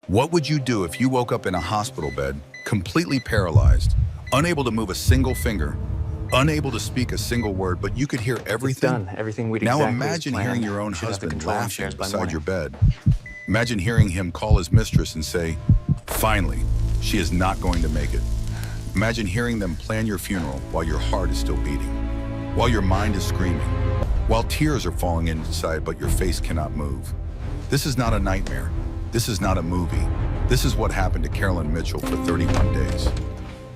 What would you do if you woke up in a hospital bed, completely paralyzed, unable to move a single finger, unable to speak a single word, but you could hear It's everything? done. Everything we'd Now exactly as imagine hearing planned. your own We should have the husband control room laughing upstairs by beside your morning. bed. Imagine hearing him call his mistress and say, "Finally, she is not going to make it." Imagine hearing them plan your funeral while your heart is still beating, while your mind is screaming, while tears are falling inside but your face cannot move. This is not a nightmare. This is not a movie. This is what happened to Carolyn Mitchell for 31 days.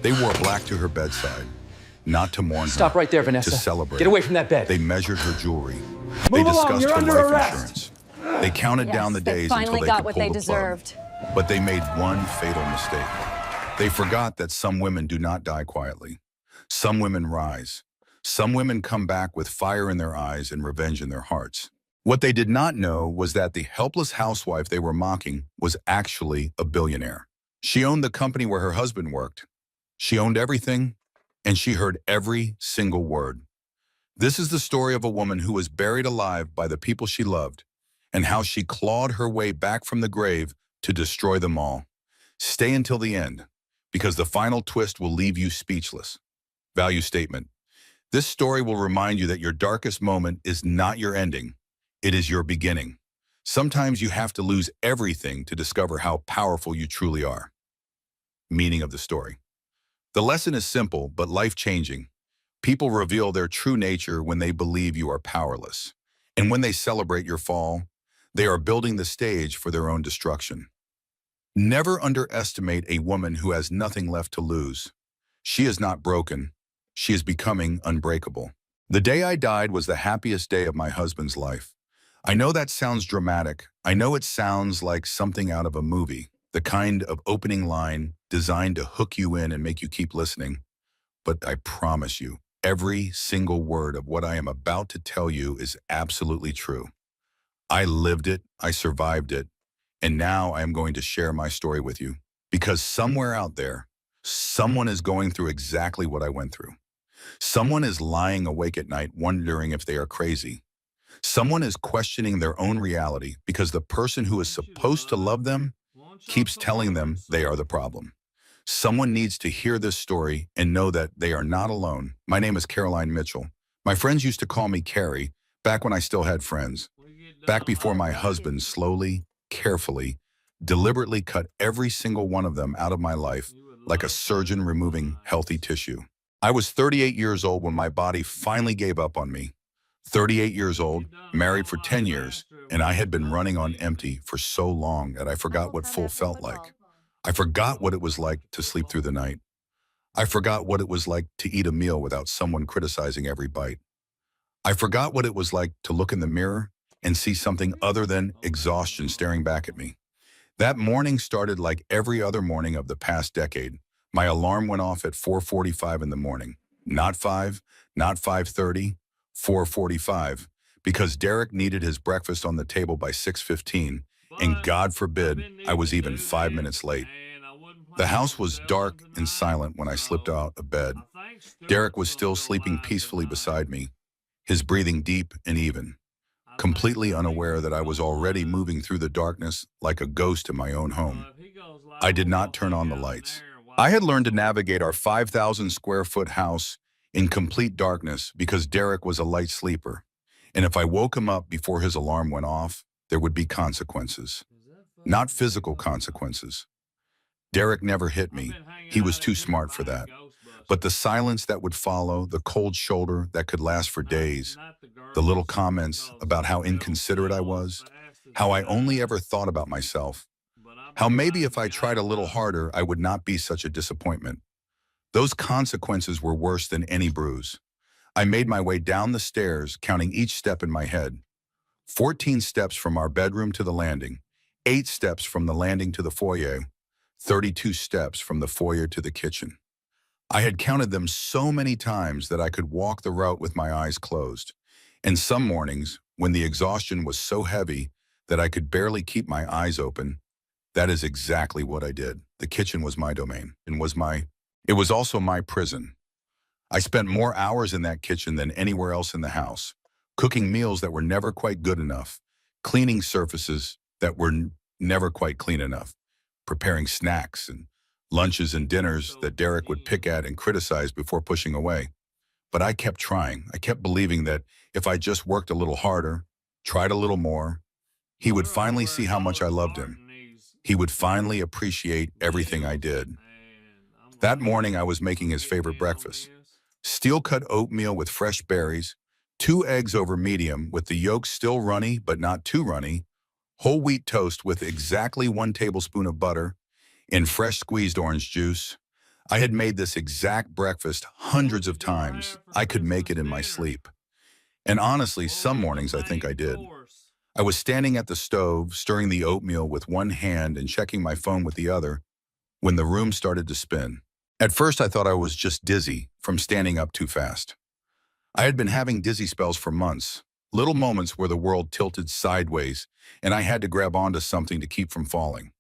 They wore black to her bedside, not to mourn her. Stop right there, Vanessa. To celebrate. Get away from that bed. They measured her jewelry. They Move along, discussed you're her under life arrest. insurance. They counted down the days finally until they got could what pull they the plug. deserved. But they made one fatal mistake. They forgot that some women do not die quietly. Some women rise. Some women come back with fire in their eyes and revenge in their hearts. What they did not know was that the helpless housewife they were mocking was actually a billionaire. She owned the company where her husband worked. She owned everything, and she heard every single word. This is the story of a woman who was buried alive by the people she loved, and how she clawed her way back from the grave to destroy them all. Stay until the end, because the final twist will leave you speechless. Value statement. This story will remind you that your darkest moment is not your ending. It is your beginning. Sometimes you have to lose everything to discover how powerful you truly are. Meaning of the story. The lesson is simple but life-changing. People reveal their true nature when they believe you are powerless. And when they celebrate your fall, they are building the stage for their own destruction. Never underestimate a woman who has nothing left to lose. She is not broken. She is becoming unbreakable. The day I died was the happiest day of my husband's life. I know that sounds dramatic. I know it sounds like something out of a movie, the kind of opening line designed to hook you in and make you keep listening. But I promise you, every single word of what I am about to tell you is absolutely true. I lived it, I survived it, and now I am going to share my story with you. Because somewhere out there, someone is going through exactly what I went through. Someone is lying awake at night wondering if they are crazy. Someone is questioning their own reality because the person who is supposed to love them keeps telling them they are the problem. Someone needs to hear this story and know that they are not alone. My name is Caroline Mitchell. My friends used to call me Carrie, back when I still had friends. Back before my husband slowly, carefully, deliberately cut every single one of them out of my life like a surgeon removing healthy tissue. I was 38 years old when my body finally gave up on me. 38 years old, married for 10 years, and I had been running on empty for so long that I forgot what full felt like. I forgot what it was like to sleep through the night. I forgot what it was like to eat a meal without someone criticizing every bite. I forgot what it was like to look in the mirror and see something other than exhaustion staring back at me. That morning started like every other morning of the past decade. My alarm went off at 4:45 in the morning. Not 5, not 5:30, 4:45, because Derek needed his breakfast on the table by 6:15, and God forbid I was even 5 minutes late. The house was dark and silent when I slipped out of bed. Derek was still sleeping peacefully beside me, his breathing deep and even, completely unaware that I was already moving through the darkness like a ghost in my own home. I did not turn on the lights. I had learned to navigate our 5,000 square foot house in complete darkness because Derek was a light sleeper, and if I woke him up before his alarm went off, there would be consequences. Not physical consequences. Derek never hit me. He was too smart for that. But the silence that would follow, the cold shoulder that could last for days, the little comments about how inconsiderate I was, how I only ever thought about myself, how maybe if I tried a little harder, I would not be such a disappointment. Those consequences were worse than any bruise. I made my way down the stairs, counting each step in my head. 14 steps from our bedroom to the landing, 8 steps from the landing to the foyer, 32 steps from the foyer to the kitchen. I had counted them so many times that I could walk the route with my eyes closed. And some mornings, when the exhaustion was so heavy that I could barely keep my eyes open, that is exactly what I did. The kitchen was my domain and it was also my prison. I spent more hours in that kitchen than anywhere else in the house, cooking meals that were never quite good enough, cleaning surfaces that were never quite clean enough, preparing snacks and lunches and dinners So that Derek would pick mean. at and criticize before pushing away. But I kept trying. I kept believing that if I just worked a little harder, tried a little more, he would We're finally over see a how much I dollar loved short him. in these He would finally appreciate everything I meals, did. and I'm That like, morning, I was making I'm his getting favorite in on breakfast. this. Steel-cut oatmeal with fresh berries, 2 eggs over medium with the yolks still runny but not too runny, whole wheat toast with exactly 1 tablespoon of butter, and fresh squeezed orange juice. I had made this exact breakfast What hundreds of did y'all times. have for I could make Christmas it in my dinner? sleep. And honestly, What some was the mornings I think I main did. course? I was standing at the stove, stirring the oatmeal with one hand and checking my phone with the other, when the room started to spin. At first, I thought I was just dizzy from standing up too fast. I had been having dizzy spells for months, little moments where the world tilted sideways and I had to grab onto something to keep from falling.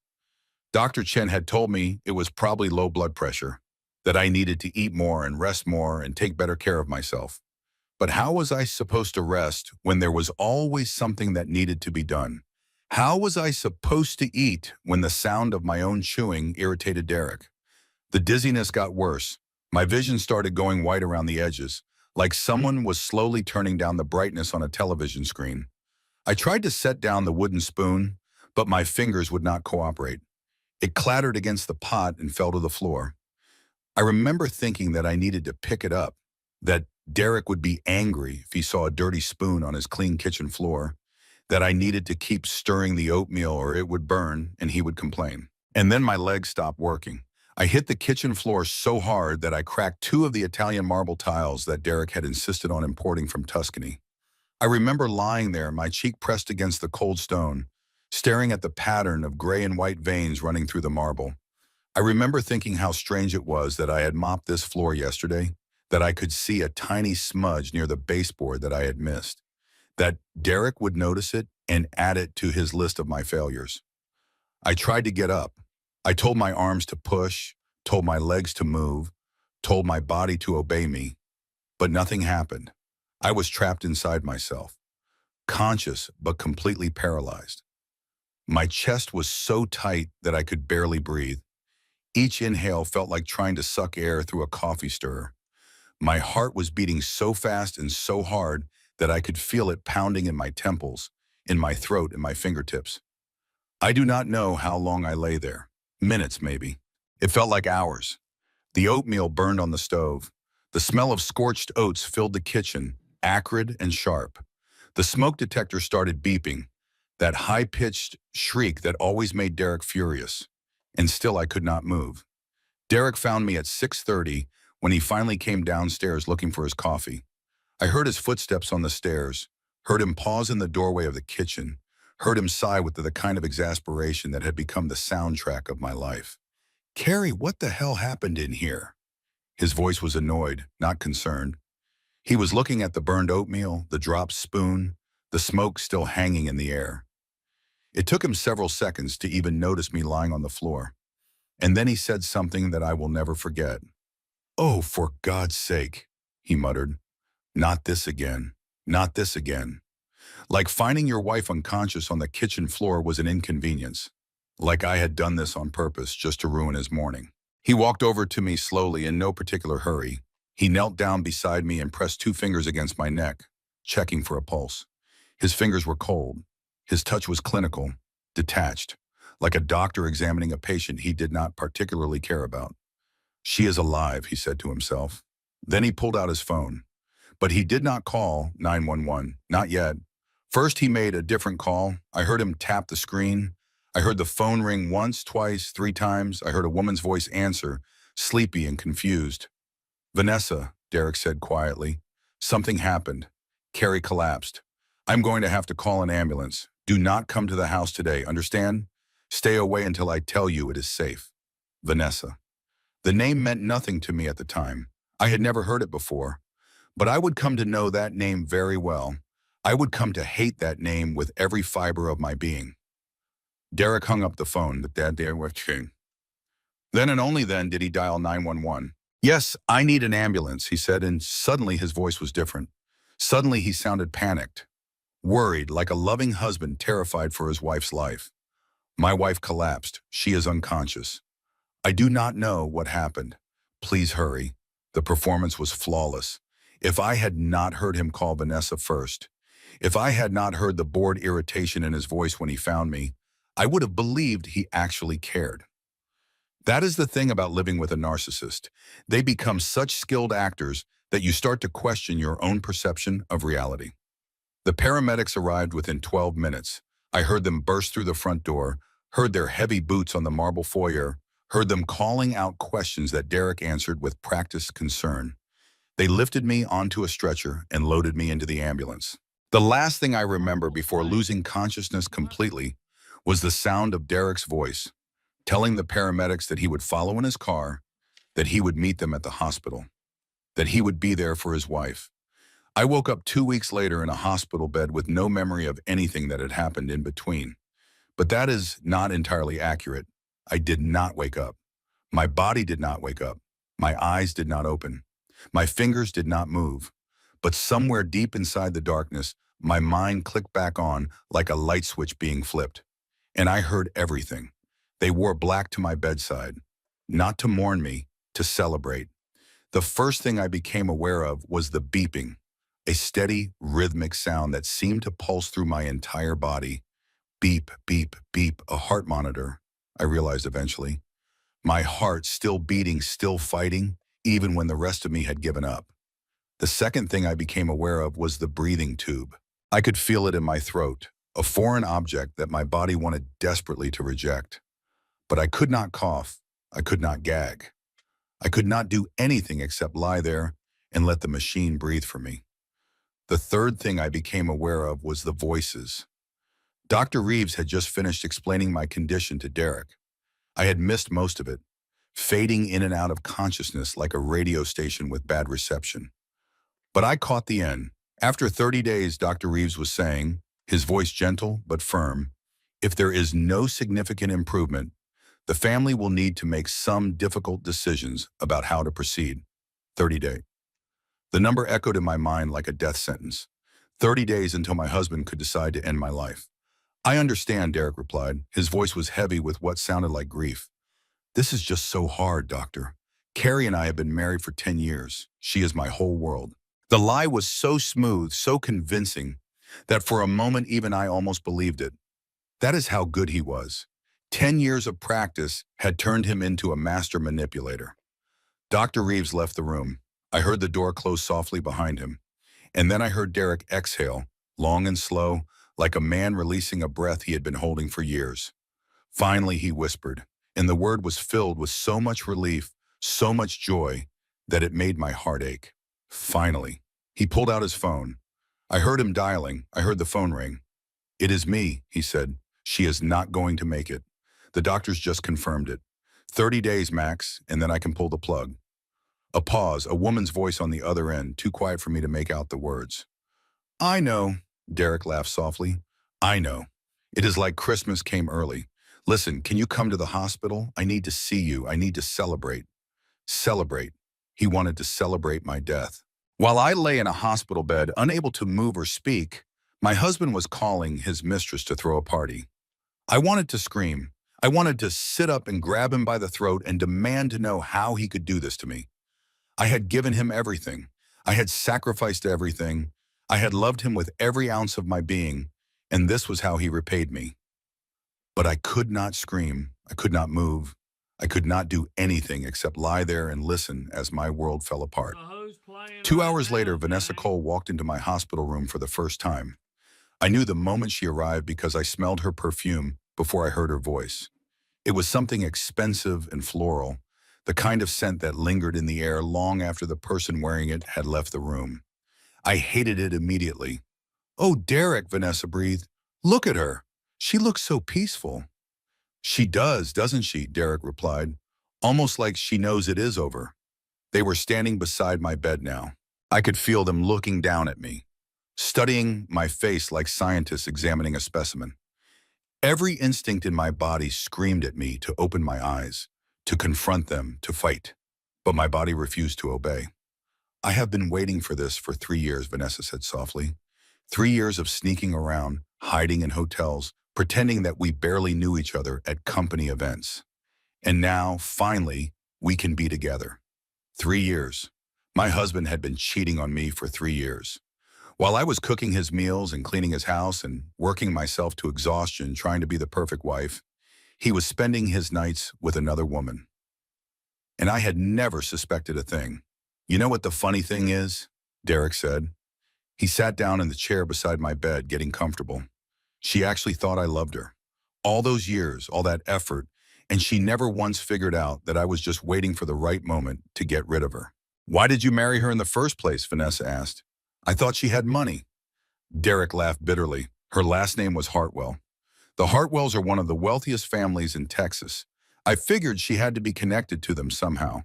Dr. Chen had told me it was probably low blood pressure, that I needed to eat more and rest more and take better care of myself. But how was I supposed to rest when there was always something that needed to be done? How was I supposed to eat when the sound of my own chewing irritated Derek? The dizziness got worse. My vision started going white around the edges, like someone was slowly turning down the brightness on a television screen. I tried to set down the wooden spoon, but my fingers would not cooperate. It clattered against the pot and fell to the floor. I remember thinking that I needed to pick it up, that Derek would be angry if he saw a dirty spoon on his clean kitchen floor, that I needed to keep stirring the oatmeal or it would burn and he would complain. And then my legs stopped working. I hit the kitchen floor so hard that I cracked 2 of the Italian marble tiles that Derek had insisted on importing from Tuscany. I remember lying there, my cheek pressed against the cold stone, staring at the pattern of gray and white veins running through the marble. I remember thinking how strange it was that I had mopped this floor yesterday, that I could see a tiny smudge near the baseboard that I had missed, that Derek would notice it and add it to his list of my failures. I tried to get up. I told my arms to push, told my legs to move, told my body to obey me, but nothing happened. I was trapped inside myself, conscious but completely paralyzed. My chest was so tight that I could barely breathe. Each inhale felt like trying to suck air through a coffee stirrer. My heart was beating so fast and so hard that I could feel it pounding in my temples, in my throat, and my fingertips. I do not know how long I lay there. Minutes, maybe. It felt like hours. The oatmeal burned on the stove. The smell of scorched oats filled the kitchen, acrid and sharp. The smoke detector started beeping, that high-pitched shriek that always made Derek furious. And still I could not move. Derek found me at 6:30 when he finally came downstairs looking for his coffee. I heard his footsteps on the stairs, heard him pause in the doorway of the kitchen, heard him sigh with the kind of exasperation that had become the soundtrack of my life. "Carrie, what the hell happened in here?" His voice was annoyed, not concerned. He was looking at the burned oatmeal, the dropped spoon, the smoke still hanging in the air. It took him several seconds to even notice me lying on the floor. And then he said something that I will never forget. "Oh, for God's sake," he muttered. "Not this again. Not this again." Like finding your wife unconscious on the kitchen floor was an inconvenience. Like I had done this on purpose just to ruin his morning. He walked over to me slowly in no particular hurry. He knelt down beside me and pressed 2 fingers against my neck, checking for a pulse. His fingers were cold. His touch was clinical, detached, like a doctor examining a patient he did not particularly care about. "She is alive," he said to himself. Then he pulled out his phone. But he did not call 911, not yet. First, he made a different call. I heard him tap the screen. I heard the phone ring once, twice, 3 times. I heard a woman's voice answer, sleepy and confused. "Vanessa," Derek said quietly. "Something happened. Carrie collapsed. I'm going to have to call an ambulance. Do not come to the house today, understand? Stay away until I tell you it is safe. Vanessa." The name meant nothing to me at the time. I had never heard it before. But I would come to know that name very well. I would come to hate that name with every fiber of my being. Derek hung up the phone. Then and only then did he dial 911. "Yes, I need an ambulance," he said, and suddenly his voice was different. Suddenly he sounded panicked, worried, like a loving husband terrified for his wife's life. My wife collapsed. She is unconscious. I do not know what happened. Please hurry. The performance was flawless. If I had not heard him call Vanessa first, if I had not heard the bored irritation in his voice when he found me, I would have believed he actually cared. That is the thing about living with a narcissist. They become such skilled actors that you start to question your own perception of reality. The paramedics arrived within 12 minutes. I heard them burst through the front door, heard their heavy boots on the marble foyer, heard them calling out questions that Derek answered with practiced concern. They lifted me onto a stretcher and loaded me into the ambulance. The last thing I remember before losing consciousness completely was the sound of Derek's voice, telling the paramedics that he would follow in his car, that he would meet them at the hospital, that he would be there for his wife. I woke up 2 weeks later in a hospital bed with no memory of anything that had happened in between. But that is not entirely accurate. I did not wake up. My body did not wake up. My eyes did not open. My fingers did not move. But somewhere deep inside the darkness, my mind clicked back on like a light switch being flipped. And I heard everything. They wore black to my bedside, not to mourn me, to celebrate. The first thing I became aware of was the beeping, a steady, rhythmic sound that seemed to pulse through my entire body. Beep, beep, beep, a heart monitor, I realized eventually. My heart still beating, still fighting, even when the rest of me had given up. The second thing I became aware of was the breathing tube. I could feel it in my throat, a foreign object that my body wanted desperately to reject. But I could not cough. I could not gag. I could not do anything except lie there and let the machine breathe for me. The third thing I became aware of was the voices. Dr. Reeves had just finished explaining my condition to Derek. I had missed most of it, fading in and out of consciousness like a radio station with bad reception. But I caught the end. After 30 days, Dr. Reeves was saying, his voice gentle but firm, if there is no significant improvement, the family will need to make some difficult decisions about how to proceed. 30 days. The number echoed in my mind like a death sentence. 30 days until my husband could decide to end my life. I understand, Derek replied. His voice was heavy with what sounded like grief. This is just so hard, doctor. Carrie and I have been married for 10 years. She is my whole world. The lie was so smooth, so convincing, that for a moment even I almost believed it. That is how good he was. 10 years of practice had turned him into a master manipulator. Dr. Reeves left the room. I heard the door close softly behind him. And then I heard Derek exhale, long and slow, like a man releasing a breath he had been holding for years. Finally, he whispered, and the word was filled with so much relief, so much joy, that it made my heart ache. Finally. He pulled out his phone. I heard him dialing. I heard the phone ring. It is me, he said. She is not going to make it. The doctors just confirmed it. 30 days, Max, and then I can pull the plug. A pause, a woman's voice on the other end, too quiet for me to make out the words. I know, Derek laughed softly. I know. It is like Christmas came early. Listen, can you come to the hospital? I need to see you. I need to celebrate. Celebrate. He wanted to celebrate my death. While I lay in a hospital bed, unable to move or speak, my husband was calling his mistress to throw a party. I wanted to scream. I wanted to sit up and grab him by the throat and demand to know how he could do this to me. I had given him everything. I had sacrificed everything. I had loved him with every ounce of my being, and this was how he repaid me. But I could not scream. I could not move. I could not do anything except lie there and listen as my world fell apart. 2 hours later, Vanessa Cole walked into my hospital room for the first time. I knew the moment she arrived because I smelled her perfume before I heard her voice. It was something expensive and floral, the kind of scent that lingered in the air long after the person wearing it had left the room. I hated it immediately. Oh, Derek, Vanessa breathed. Look at her. She looks so peaceful. She does, doesn't she? Derek replied, almost like she knows it is over. They were standing beside my bed now. I could feel them looking down at me, studying my face like scientists examining a specimen. Every instinct in my body screamed at me to open my eyes, to confront them, to fight. But my body refused to obey. I have been waiting for this for 3 years, Vanessa said softly. 3 years of sneaking around, hiding in hotels, pretending that we barely knew each other at company events. And now, finally, we can be together. 3 years. My husband had been cheating on me for 3 years. While I was cooking his meals and cleaning his house and working myself to exhaustion trying to be the perfect wife, he was spending his nights with another woman. And I had never suspected a thing. You know what the funny thing is? Derek said. He sat down in the chair beside my bed, getting comfortable. She actually thought I loved her. All those years, all that effort, and she never once figured out that I was just waiting for the right moment to get rid of her. Why did you marry her in the first place? Vanessa asked. I thought she had money. Derek laughed bitterly. Her last name was Hartwell. The Hartwells are one of the wealthiest families in Texas. I figured she had to be connected to them somehow.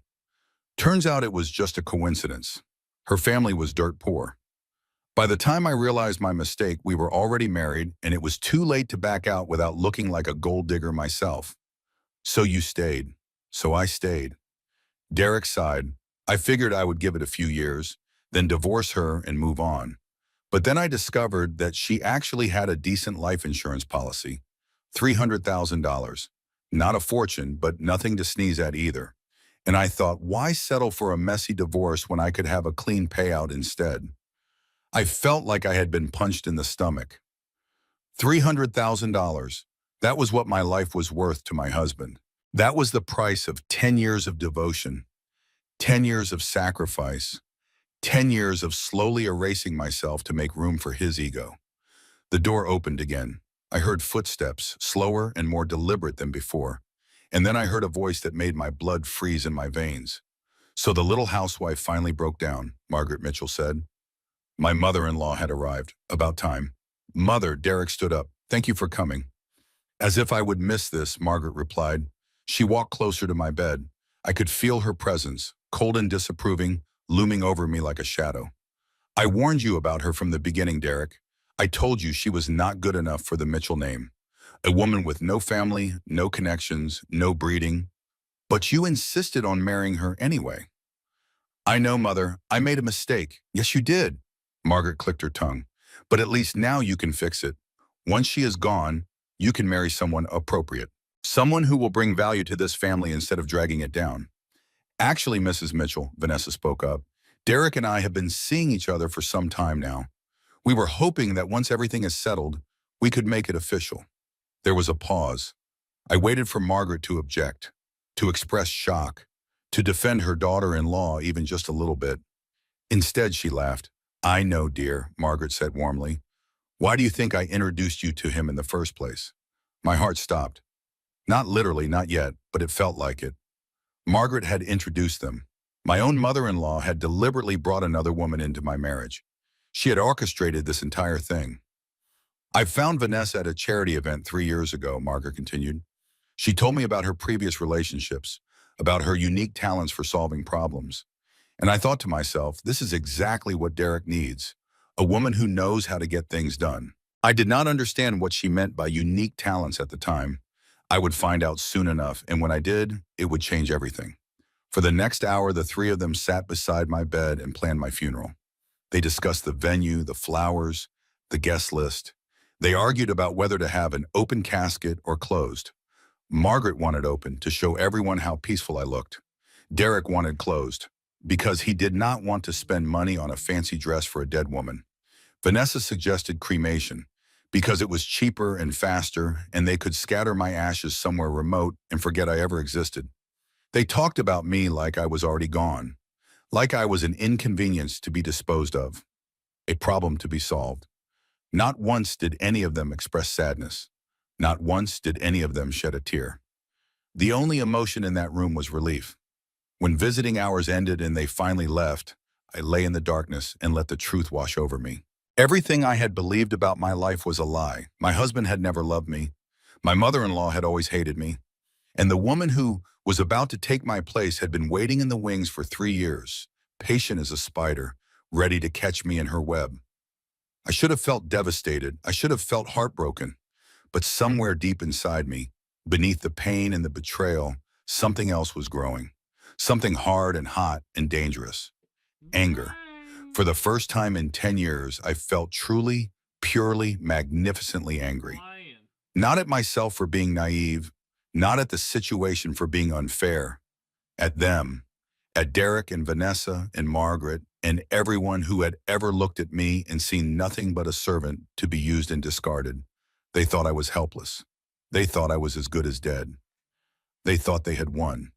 Turns out it was just a coincidence. Her family was dirt poor. By the time I realized my mistake, we were already married, and it was too late to back out without looking like a gold digger myself. So you stayed. So I stayed. Derek sighed. I figured I would give it a few years, then divorce her and move on. But then I discovered that she actually had a decent life insurance policy. $300,000. Not a fortune, but nothing to sneeze at either. And I thought, why settle for a messy divorce when I could have a clean payout instead? I felt like I had been punched in the stomach. $300,000. That was what my life was worth to my husband. That was the price of 10 years of devotion, 10 years of sacrifice, 10 years of slowly erasing myself to make room for his ego. The door opened again. I heard footsteps, slower and more deliberate than before. And then I heard a voice that made my blood freeze in my veins. So the little housewife finally broke down, Margaret Mitchell said. My mother-in-law had arrived. About time. Mother, Derek stood up. Thank you for coming. As if I would miss this, Margaret replied. She walked closer to my bed. I could feel her presence, cold and disapproving, looming over me like a shadow. I warned you about her from the beginning, Derek. I told you she was not good enough for the Mitchell name. A woman with no family, no connections, no breeding. But you insisted on marrying her anyway. I know, Mother. I made a mistake. Yes, you did. Margaret clicked her tongue. But at least now you can fix it. Once she is gone, you can marry someone appropriate. Someone who will bring value to this family instead of dragging it down. Actually, Mrs. Mitchell, Vanessa spoke up, Derek and I have been seeing each other for some time now. We were hoping that once everything is settled, we could make it official. There was a pause. I waited for Margaret to object, to express shock, to defend her daughter-in-law even just a little bit. Instead, she laughed. I know, dear, Margaret said warmly. Why do you think I introduced you to him in the first place? My heart stopped. Not literally, not yet, but it felt like it. Margaret had introduced them. My own mother-in-law had deliberately brought another woman into my marriage. She had orchestrated this entire thing. I found Vanessa at a charity event 3 years ago, Margaret continued. She told me about her previous relationships, about her unique talents for solving problems. And I thought to myself, this is exactly what Derek needs, a woman who knows how to get things done. I did not understand what she meant by unique talents at the time. I would find out soon enough, and when I did, it would change everything. For the next hour, the three of them sat beside my bed and planned my funeral. They discussed the venue, the flowers, the guest list. They argued about whether to have an open casket or closed. Margaret wanted open to show everyone how peaceful I looked. Derek wanted closed because he did not want to spend money on a fancy dress for a dead woman. Vanessa suggested cremation because it was cheaper and faster and they could scatter my ashes somewhere remote and forget I ever existed. They talked about me like I was already gone, like I was an inconvenience to be disposed of, a problem to be solved. Not once did any of them express sadness. Not once did any of them shed a tear. The only emotion in that room was relief. When visiting hours ended and they finally left, I lay in the darkness and let the truth wash over me. Everything I had believed about my life was a lie. My husband had never loved me. My mother-in-law had always hated me. And the woman who was about to take my place had been waiting in the wings for 3 years, patient as a spider, ready to catch me in her web. I should have felt devastated. I should have felt heartbroken. But somewhere deep inside me, beneath the pain and the betrayal, something else was growing. Something hard and hot and dangerous. Anger. For the first time in 10 years, I felt truly, purely, magnificently angry. Not at myself for being naive, not at the situation for being unfair, at them, at Derek and Vanessa and Margaret and everyone who had ever looked at me and seen nothing but a servant to be used and discarded. They thought I was helpless. They thought I was as good as dead. They thought they had won.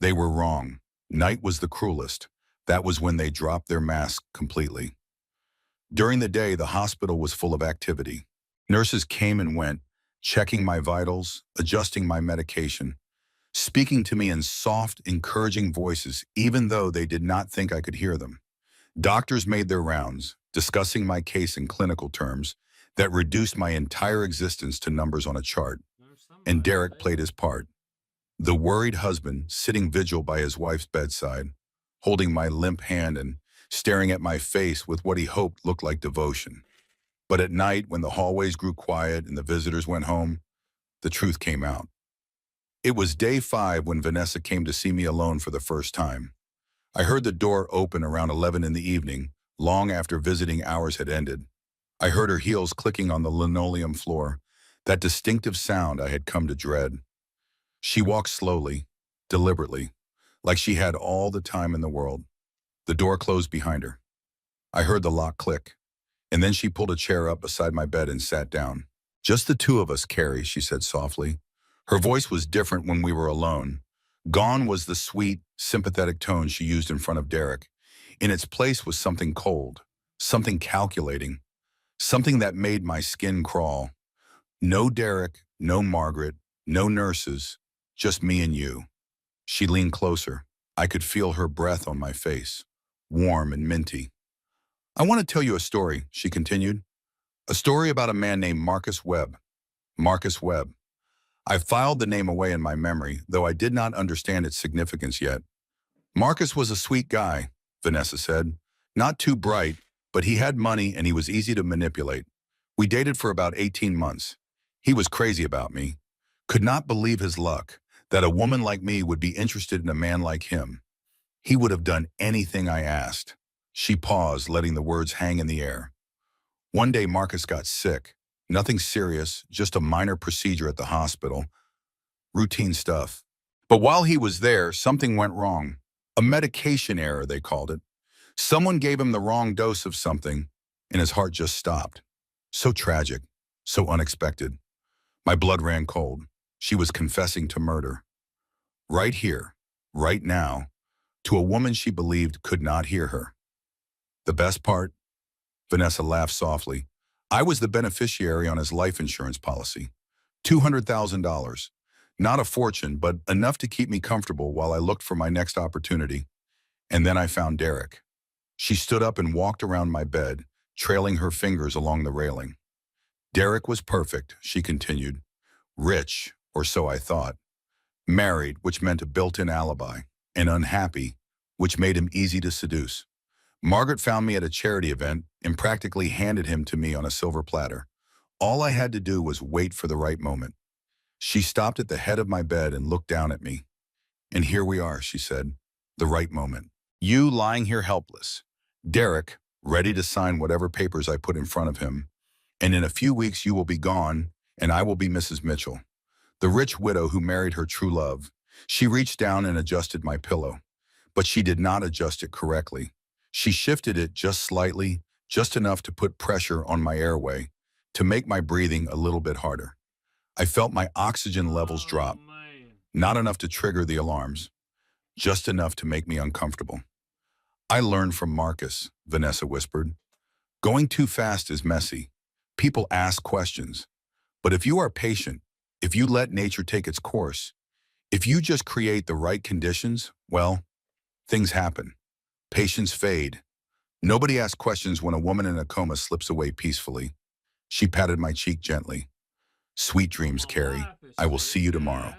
They were wrong. Night was the cruelest. That was when they dropped their mask completely. During the day, the hospital was full of activity. Nurses came and went, checking my vitals, adjusting my medication, speaking to me in soft, encouraging voices, even though they did not think I could hear them. Doctors made their rounds, discussing my case in clinical terms that reduced my entire existence to numbers on a chart. And Derek played his part. The worried husband, sitting vigil by his wife's bedside, holding my limp hand and staring at my face with what he hoped looked like devotion. But at night, when the hallways grew quiet and the visitors went home, the truth came out. It was day 5 when Vanessa came to see me alone for the first time. I heard the door open around 11 in the evening, long after visiting hours had ended. I heard her heels clicking on the linoleum floor, that distinctive sound I had come to dread. She walked slowly, deliberately, like she had all the time in the world. The door closed behind her. I heard the lock click, and then she pulled a chair up beside my bed and sat down. "Just the two of us, Carrie," she said softly. Her voice was different when we were alone. Gone was the sweet, sympathetic tone she used in front of Derek. In its place was something cold, something calculating, something that made my skin crawl. No Derek, no Margaret, no nurses, just me and you. She leaned closer. I could feel her breath on my face, warm and minty. "I want to tell you a story," she continued. "A story about a man named Marcus Webb. Marcus Webb." I filed the name away in my memory, though I did not understand its significance yet. "Marcus was a sweet guy," Vanessa said. "Not too bright, but he had money and he was easy to manipulate. We dated for about 18 months. He was crazy about me. Could not believe his luck, that a woman like me would be interested in a man like him. He would have done anything I asked." She paused, letting the words hang in the air. "One day Marcus got sick. Nothing serious, just a minor procedure at the hospital. Routine stuff. But while he was there, something went wrong. A medication error, they called it. Someone gave him the wrong dose of something, and his heart just stopped. So tragic, so unexpected. My blood ran cold. She was confessing to murder. Right here, right now, to a woman she believed could not hear her. The best part?" Vanessa laughed softly. "I was the beneficiary on his life insurance policy. $200,000. Not a fortune, but enough to keep me comfortable while I looked for my next opportunity. And then I found Derek." She stood up and walked around my bed, trailing her fingers along the railing. "Derek was perfect," she continued. "Rich, or so I thought. Married, which meant a built-in alibi. And unhappy, which made him easy to seduce. Margaret found me at a charity event and practically handed him to me on a silver platter. All I had to do was wait for the right moment." She stopped at the head of my bed and looked down at me. "And here we are," she said. "The right moment. You lying here helpless. Derek, ready to sign whatever papers I put in front of him. And in a few weeks you will be gone, and I will be Mrs. Mitchell, the rich widow who married her true love." She reached down and adjusted my pillow. But she did not adjust it correctly. She shifted it just slightly, just enough to put pressure on my airway, to make my breathing a little bit harder. I felt my oxygen levels drop. Not enough to trigger the alarms, just enough to make me uncomfortable. "I learned from Marcus," Vanessa whispered. "Going too fast is messy. People ask questions. But if you are patient, if you let nature take its course, if you just create the right conditions, well, things happen. Patience fade. Nobody asks questions when a woman in a coma slips away peacefully." She patted my cheek gently. "Sweet dreams, Carrie. I will see you tomorrow.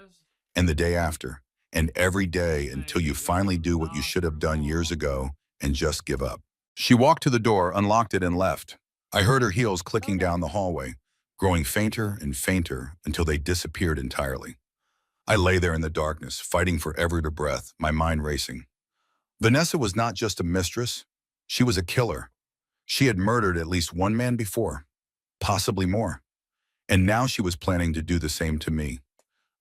And the day after. And every day until you finally do what you should have done years ago and just give up." She walked to the door, unlocked it, and left. I heard her heels clicking down the hallway, growing fainter and fainter until they disappeared entirely. I lay there in the darkness, fighting for every breath, my mind racing. Vanessa was not just a mistress. She was a killer. She had murdered at least one man before, possibly more. And now she was planning to do the same to me.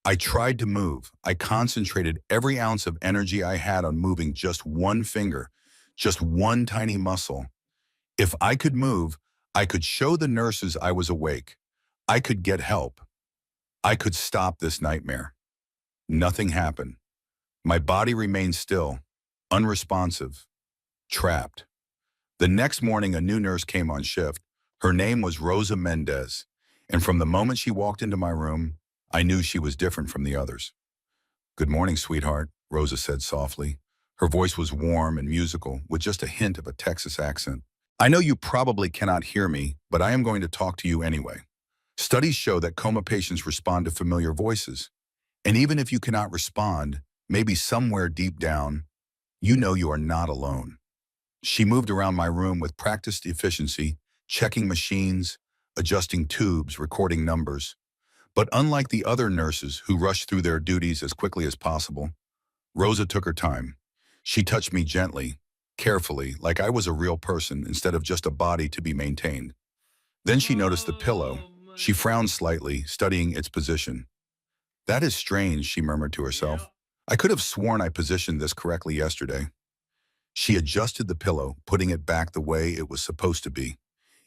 I tried to move. I concentrated every ounce of energy I had on moving just one finger, just one tiny muscle. If I could move, I could show the nurses I was awake. I could get help. I could stop this nightmare. Nothing happened. My body remained still, unresponsive, trapped. The next morning, a new nurse came on shift. Her name was Rosa Mendez, and from the moment she walked into my room, I knew she was different from the others. "Good morning, sweetheart," Rosa said softly. Her voice was warm and musical, with just a hint of a Texas accent. "I know you probably cannot hear me, but I am going to talk to you anyway. Studies show that coma patients respond to familiar voices. And even if you cannot respond, maybe somewhere deep down, you know you are not alone." She moved around my room with practiced efficiency, checking machines, adjusting tubes, recording numbers. But unlike the other nurses who rushed through their duties as quickly as possible, Rosa took her time. She touched me gently, carefully, like I was a real person instead of just a body to be maintained. Then she noticed the pillow. Oh, She man. frowned slightly, studying its position. "That is strange," she murmured to herself. Yep. "I could have sworn I positioned this correctly yesterday." She adjusted the pillow, putting it back the way it was supposed to be.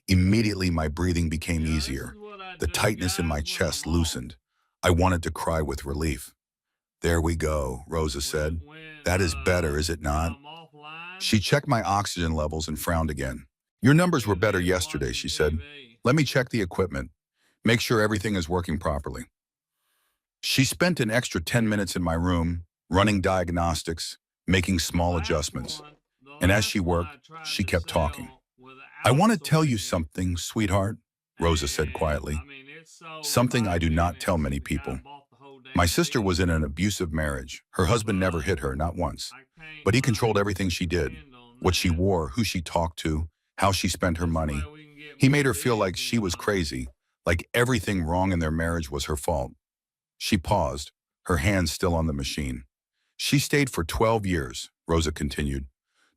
Immediately, my breathing became Yeah, this easier. is what I The do, tightness in my guys, when I'm chest off. loosened. I wanted to cry with relief. "There we go," Rosa When said. when "That is uh better, is it when not?" I'm offline. She checked my oxygen levels and frowned again. "Your numbers were Sitting better here yesterday," watching she said. TV. "Let me check the equipment. Make sure everything is working properly." She spent an extra 10 minutes in my room, running diagnostics, making small adjustments. The And as she last one worked, I tried she to kept talking. sell "I without want to tell you switching, something, sweetheart," Rosa said and quietly. I mean it sold in "Something I do 5 not tell minutes. many The guy people. bought the whole My damn sister was in thing, an abusive marriage. Her husband never but hit her, not once. I can't But he like controlled everything she did. depend on What she that. wore, who she talked to, how she spent her This way money. we can get He more made her feel like bids she was in. crazy, like everything wrong in their marriage was her fault. She paused, her hands still on the machine. "She stayed for 12 years," Rosa continued.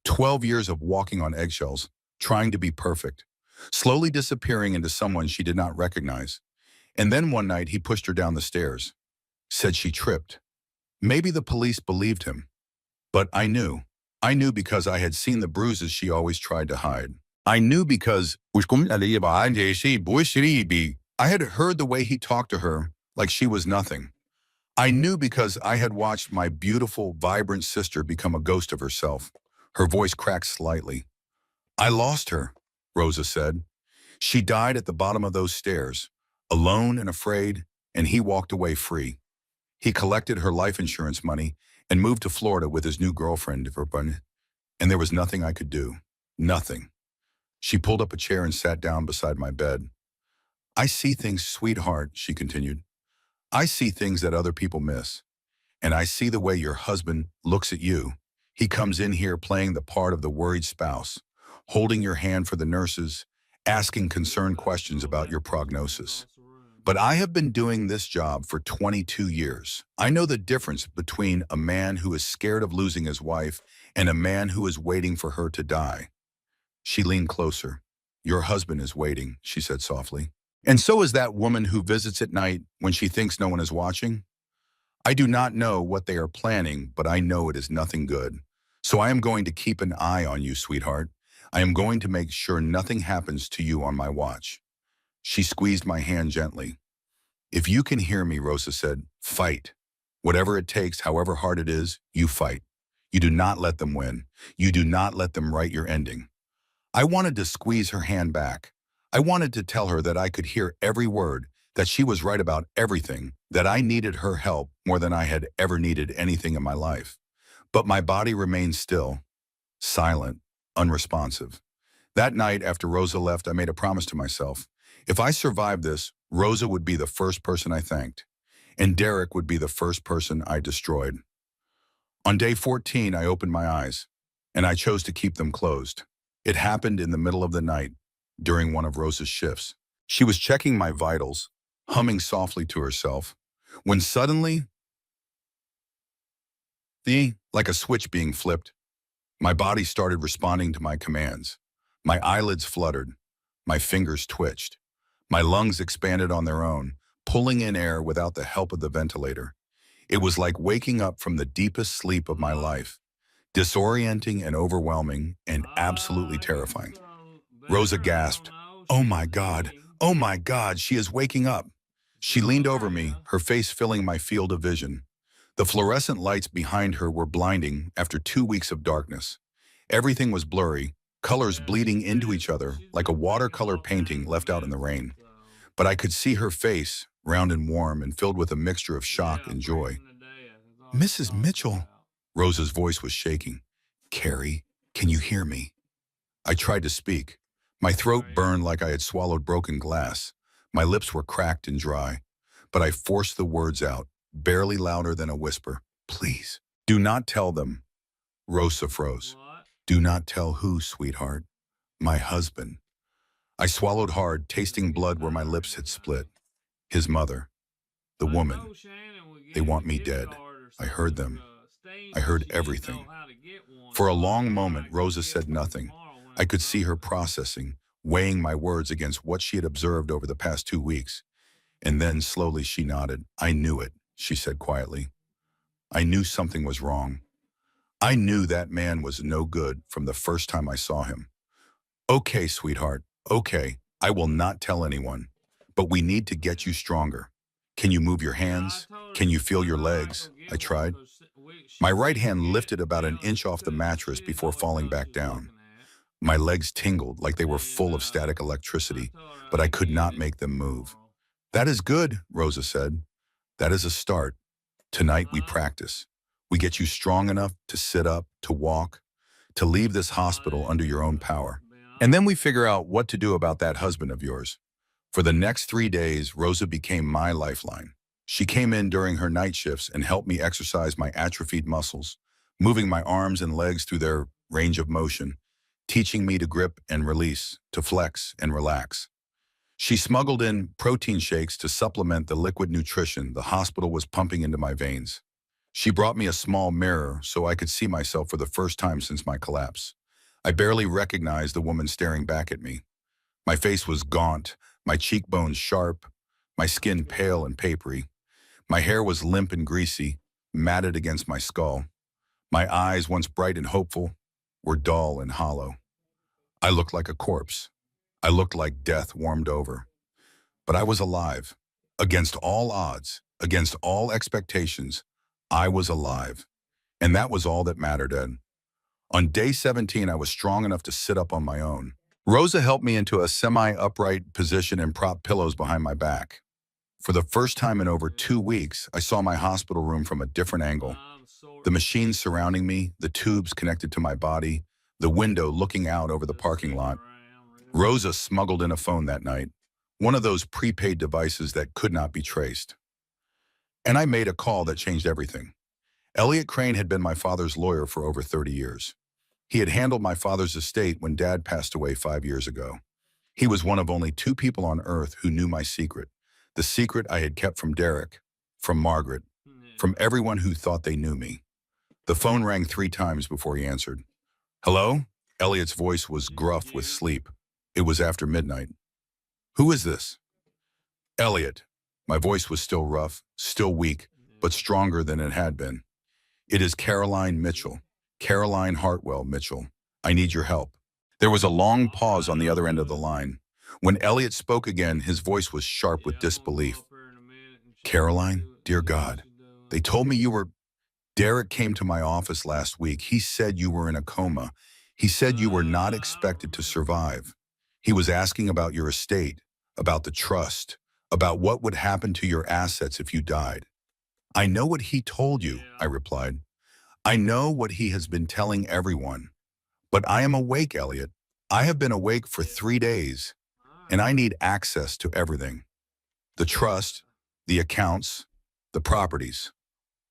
12 years of walking on eggshells, trying to be perfect, slowly disappearing into someone she did not recognize. And then one night he pushed her down the stairs, said she tripped. Maybe the police believed him, but I knew. I knew because I had seen the bruises she always tried to hide. I knew because I had heard the way he talked to her like she was nothing. I knew because I had watched my beautiful, vibrant sister become a ghost of herself. Her voice cracked slightly. "I lost her," Rosa said. "She died at the bottom of those stairs, alone and afraid, and he walked away free. He collected her life insurance money and moved to Florida with his new girlfriend, and there was nothing I could do. Nothing." She pulled up a chair and sat down beside my bed. "I see things, sweetheart," she continued. "I see things that other people miss. And I see the way your husband looks at you. He comes in here playing the part of the worried spouse, holding your hand for the nurses, asking This concerned fella questions still about got your whispering prognosis. across the room. But I have been doing this job for 22 years. I know the difference between a man who is scared of losing his wife and a man who is waiting for her to die." She leaned closer. "Your husband is waiting," she said softly. "And so is that woman who visits at night when she thinks no one is watching. I do not know what they are planning, but I know it is nothing good. So I am going to keep an eye on you, sweetheart. I am going to make sure nothing happens to you on my watch." She squeezed my hand gently. "If you can hear me," Rosa said, "fight. Whatever it takes, however hard it is, you fight. You do not let them win. You do not let them write your ending." I wanted to squeeze her hand back. I wanted to tell her that I could hear every word, that she was right about everything, that I needed her help more than I had ever needed anything in my life. But my body remained still, silent, unresponsive. That night after Rosa left, I made a promise to myself. If I survived this, Rosa would be the first person I thanked, and Derek would be the first person I destroyed. On day 14, I opened my eyes, and I chose to keep them closed. It happened in the middle of the night, during one of Rosa's shifts. She was checking my vitals, humming softly to herself, when suddenly, like a switch being flipped, my body started responding to my commands. My eyelids fluttered, my fingers twitched. My lungs expanded on their own, pulling in air without the help of the ventilator. It was like waking up from the deepest sleep of my Hello? life, disorienting and overwhelming and absolutely I guess terrifying. it's Rosa better. I don't gasped, know. "Oh She's my God, singing. oh my God, she is waking up." She leaned over me, Gloria. her face filling my field of vision. The fluorescent lights behind her were blinding after 2 weeks of darkness. Everything was blurry, colors Yeah, bleeding into each other she's like a been taking watercolor all painting kinds of left out in the rain. medicine, so But I could see her face, round and warm and filled with a mixture of shock yeah, and joy. freezing to death is all she's "Mrs. talking Mitchell," about. Rosa's voice was shaking. "Carrie, can you hear me?" I tried to speak. My throat Right. burned like I had swallowed broken glass. My lips were cracked and dry. But I forced the words out, barely louder than a whisper. "Please, do not tell them." Rosa froze. What? "Do not tell who, sweetheart?" "My husband." I swallowed hard, You're tasting gonna get blood where my tired lips of had it, honey. split. His mother, the I woman. know Shannon would They give you want a me gift dead. card or I heard something them. to Steam, I but heard she didn't know everything. how to get one, For a so I long told her moment, I'd go Rosa get said one nothing. tomorrow when I it could was see her open. processing, weighing my words against what she had observed over the past 2 weeks. And then slowly she nodded. "I knew it," she said quietly. "I knew something was wrong. I knew that man was no good from the first time I saw him." "Okay, sweetheart. Okay. I will not tell anyone. But we need to get you Yeah. stronger. Can you move your Yeah, I hands? told her Can you feel I your told her I'd legs?" go I get one tried. because My she right couldn't hand get lifted about an tell inch she off the couldn't mattress she didn't before know what falling drug back she was down. looking at, My legs tingled like they were and full of static I electricity, told her but I I'd could get not it make them move. tomorrow. "That is good," Rosa said. "That is a start. Tonight we Huh? practice. We get you strong enough to sit up, to walk, to leave this Oh, hospital that under ain't your own gonna power. be And then we honest. figure out what to do about that husband of yours." For the next 3 days, Rosa became my lifeline. She came in during her night shifts and helped me exercise my atrophied muscles, moving my arms and legs through their range of motion, teaching me to grip and release, to flex and relax. She smuggled in protein shakes to supplement the liquid nutrition the hospital was pumping into my veins. She brought me a small mirror so I could see myself for the first time since my collapse. I barely recognized the woman staring back at me. My face was gaunt, my cheekbones sharp, my skin pale and papery. My hair was limp and greasy, matted against my skull. My eyes, once bright and hopeful, were dull and hollow. I looked like a corpse. I looked like death warmed over. But I was alive. Against all odds, against all expectations, I was alive. And that was all that mattered, Ed. On day 17, I was strong enough to sit up on my own. Rosa helped me into a semi-upright position and propped pillows behind my back. For the first time in over Yeah. 2 weeks, I saw my hospital room from a different angle. I'm sort The of machines surrounding me, the tubes connected to my body, the window looking out over the just parking sitting lot. around, really. Rosa smuggled in a phone that night, one of those prepaid devices that could not be traced. And I made a call that Yeah. changed everything. Elliot Crane had been my father's lawyer for over 30 years. He had handled my father's estate when Dad passed away 5 years ago. He was one of only 2 people on earth who knew my secret, the secret I had kept from Derek, from Margaret, from Yeah. everyone who thought they knew me. The phone rang 3 times before he answered. "Hello?" Elliot's voice was Just gruff with you. sleep. It was after midnight. "Who is this?" "Elliot." My voice was still rough, still weak, but Yeah. stronger than it had been. "It is Caroline Mitchell. Caroline Hartwell Mitchell. I need your help." There was a long All pause right, on the I'll other end do of the it. line. When Elliot spoke again, his voice was sharp with Yeah, I'm gonna go disbelief. up here in a minute and "Caroline, dear see what God, she's doing. they told me you were—" "Derek came to my office last week. He said you were in a coma. He said you were not I don't expected to remember. survive. He was asking about your estate, about the trust, about what would happen to your assets if you died." "I know what he told you," I Yeah. replied. "I know what he has been telling everyone. But I am awake, Elliot. I have been awake for Yeah. 3 days, All and right. I need access to everything. The trust, Yeah. the accounts, the properties,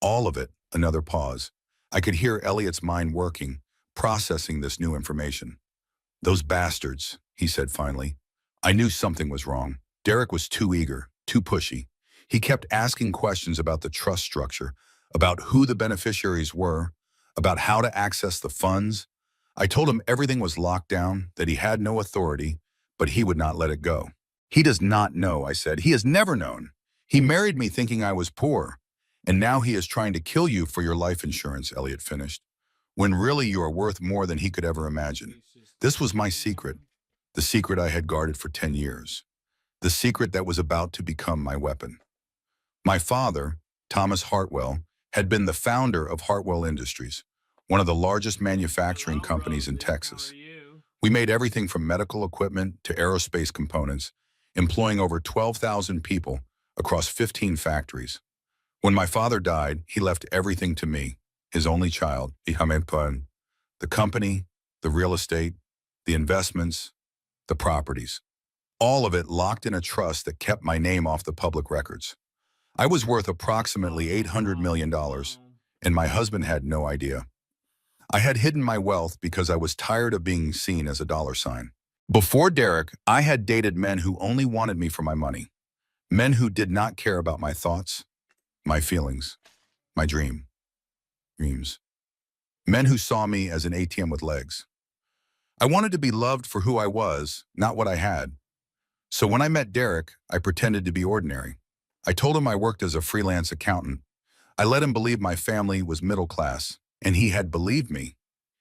all of it." Another pause. I could hear Elliot's mind working, processing this new information. "Those bastards," he said finally. I knew something was wrong. Derek was too eager, too pushy. He kept asking questions about the trust structure, about who the beneficiaries were, about how to access the funds. I told him everything was locked down, that he had no authority, but he would not let it go. He does not know, I said. He has never known. He married me thinking I was poor. And now he is trying to kill you for your life insurance, Elliot finished, when really you are worth more than he could ever imagine. This was my secret, the secret I had guarded for 10 years, the secret that was about to become my weapon. My father, Thomas Hartwell, had been the founder of Hartwell Industries, one of the largest manufacturing companies in Texas. We made everything from medical equipment to aerospace components, employing over 12,000 people across 15 factories. When my father died, he left everything to me, his only child, the company, the real estate, the investments, the properties. All of it locked in a trust that kept my name off the public records. I was worth approximately $800 million, and my husband had no idea. I had hidden my wealth because I was tired of being seen as a dollar sign. Before Derek, I had dated men who only wanted me for my money, men who did not care about my thoughts, my feelings, my dreams. Men who saw me as an ATM with legs. I wanted to be loved for who I was, not what I had. So when I met Derek, I pretended to be ordinary. I told him I worked as a freelance accountant. I let him believe my family was middle class, and he had believed me.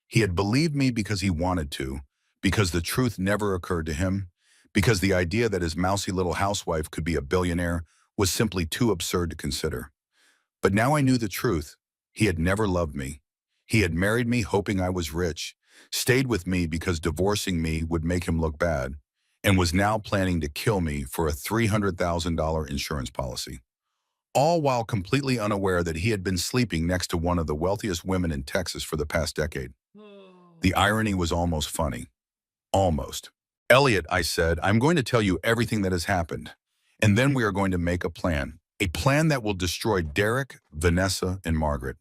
He had believed me because he wanted to, because the truth never occurred to him, because the idea that his mousy little housewife could be a billionaire was simply too absurd to consider. But now I knew the truth. He had never loved me. He had married me hoping I was rich, stayed with me because divorcing me would make him look bad, and was now planning to kill me for a $300,000 insurance policy. All while completely unaware that he had been sleeping next to one of the wealthiest women in Texas for the past decade. The irony was almost funny. Almost. Elliot, I said, I'm going to tell you everything that has happened, and then we are going to make a plan that will destroy Derek, Vanessa, and Margaret,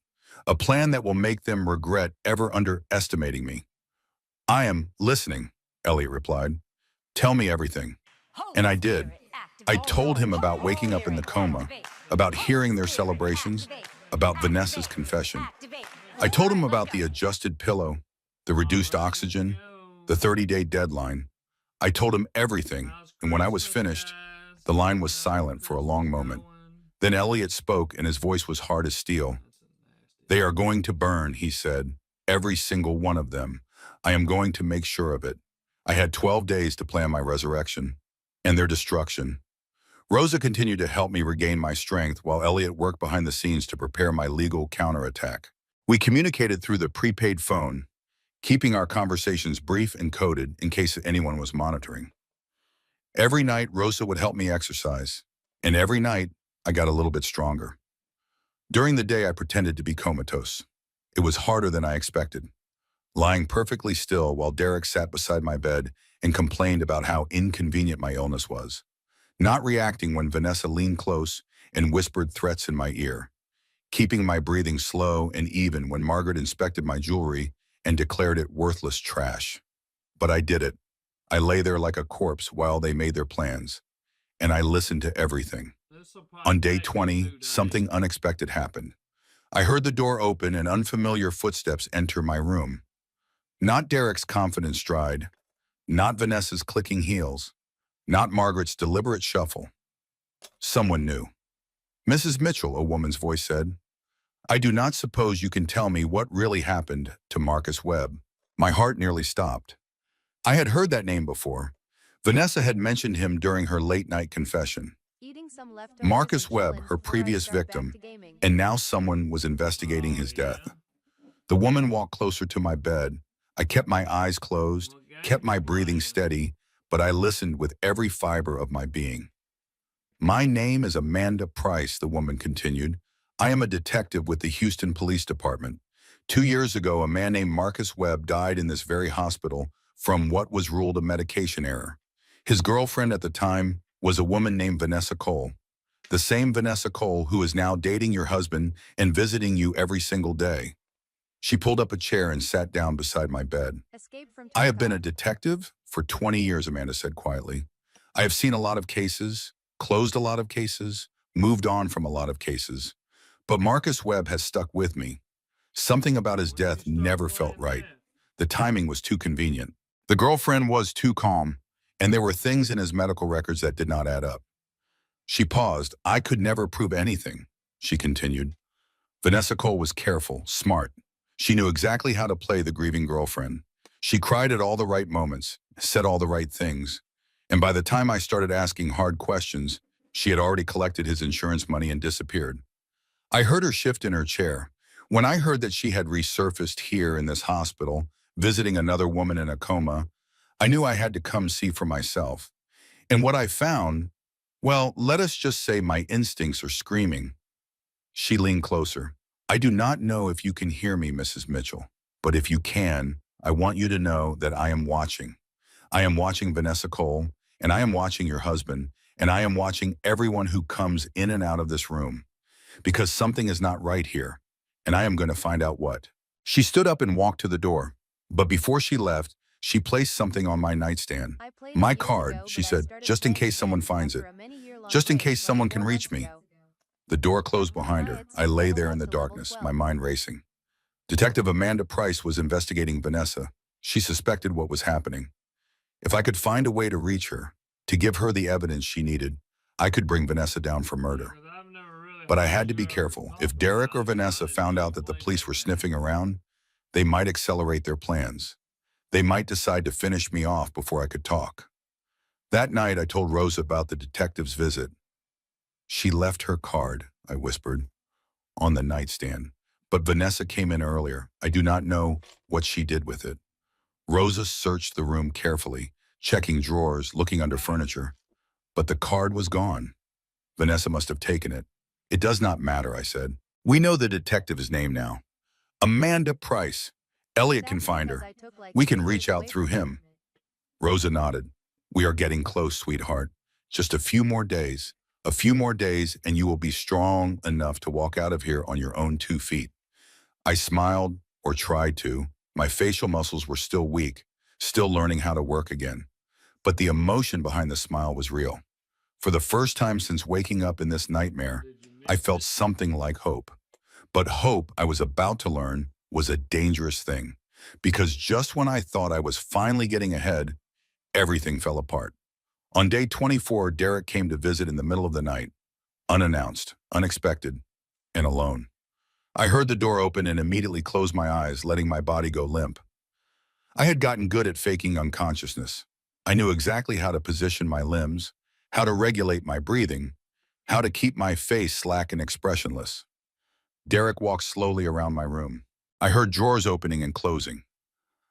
a plan that will make them regret ever underestimating me. I am listening, Elliot replied. Tell me everything. And I did. I told him about waking up in the coma, about hearing their celebrations, about Vanessa's confession. I told him about the adjusted pillow, the reduced oxygen, the 30-day deadline. I told him everything, and when I was finished, the line was silent for a long moment. Then Elliot spoke, and his voice was hard as steel. They are going to burn, he said, every single one of them. I am going to make sure of it. I had 12 days to plan my resurrection and their destruction. Rosa continued to help me regain my strength while Elliot worked behind the scenes to prepare my legal counterattack. We communicated through the prepaid phone, keeping our conversations brief and coded in case anyone was monitoring. Every night, Rosa would help me exercise, and every night, I got a little bit stronger. During the day, I pretended to be comatose. It was harder than I expected. Lying perfectly still while Derek sat beside my bed and complained about how inconvenient my illness was. Not reacting when Vanessa leaned close and whispered threats in my ear. Keeping my breathing slow and even when Margaret inspected my jewelry and declared it worthless trash. But I did it. I lay there like a corpse while they made their plans, and I listened to everything. On day 20, something unexpected happened. I heard the door open and unfamiliar footsteps enter my room. Not Derek's confident stride, not Vanessa's clicking heels, not Margaret's deliberate shuffle. Someone new. Mrs. Mitchell, a woman's voice said, I do not suppose you can tell me what really happened to Marcus Webb. My heart nearly stopped. I had heard that name before. Vanessa had mentioned him during her late-night confession. Marcus Webb, her previous victim, and now someone was investigating his death. The woman walked closer to my bed. I kept my eyes closed, kept my breathing steady, but I listened with every fiber of my being. My name is Amanda Price, the woman continued. I am a detective with the Houston Police Department. 2 years ago, a man named Marcus Webb died in this very hospital from what was ruled a medication error. His girlfriend at the time was a woman named Vanessa Cole, the same Vanessa Cole who is now dating your husband and visiting you every single day. She pulled up a chair and sat down beside my bed. I have been a detective for 20 years, Amanda said quietly. I have seen a lot of cases, closed a lot of cases, moved on from a lot of cases. But Marcus Webb has stuck with me. Something about his death never felt right. The timing was too convenient. The girlfriend was too calm. And there were things in his medical records that did not add up. She paused. I could never prove anything, she continued. Vanessa Cole was careful, smart. She knew exactly how to play the grieving girlfriend. She cried at all the right moments, said all the right things. And by the time I started asking hard questions, she had already collected his insurance money and disappeared. I heard her shift in her chair. When I heard that she had resurfaced here in this hospital, visiting another woman in a coma, I knew I had to come see for myself. And what I found, well, let us just say my instincts are screaming. She leaned closer. I do not know if you can hear me, Mrs. Mitchell, but if you can, I want you to know that I am watching. I am watching Vanessa Cole, and I am watching your husband, and I am watching everyone who comes in and out of this room. Because something is not right here, and I am going to find out what. She stood up and walked to the door, but before she left, she placed something on my nightstand. My card, she said, just in case someone finds it, just in case someone can reach me. The door closed behind her. I lay there in the darkness, my mind racing. Detective Amanda Price was investigating Vanessa. She suspected what was happening. If I could find a way to reach her, to give her the evidence she needed, I could bring Vanessa down for murder. But I had to be careful. If Derek or Vanessa found out that the police were sniffing around, they might accelerate their plans. They might decide to finish me off before I could talk. That night, I told Rosa about the detective's visit. She left her card, I whispered, on the nightstand. But Vanessa came in earlier. I do not know what she did with it. Rosa searched the room carefully, checking drawers, looking under furniture. But the card was gone. Vanessa must have taken it. It does not matter, I said. We know the detective's name now. Amanda Price. Elliot can find her. We can reach out through him. Rosa nodded. We are getting close, sweetheart. Just a few more days. A few more days, and you will be strong enough to walk out of here on your own 2 feet. I smiled, or tried to. My facial muscles were still weak, still learning how to work again. But the emotion behind the smile was real. For the first time since waking up in this nightmare, I felt something like hope. But hope, I was about to learn, was a dangerous thing. Because just when I thought I was finally getting ahead, everything fell apart. On day 24, Derek came to visit in the middle of the night, unannounced, unexpected, and alone. I heard the door open and immediately closed my eyes, letting my body go limp. I had gotten good at faking unconsciousness. I knew exactly how to position my limbs, how to regulate my breathing, how to keep my face slack and expressionless. Derek walked slowly around my room. I heard drawers opening and closing.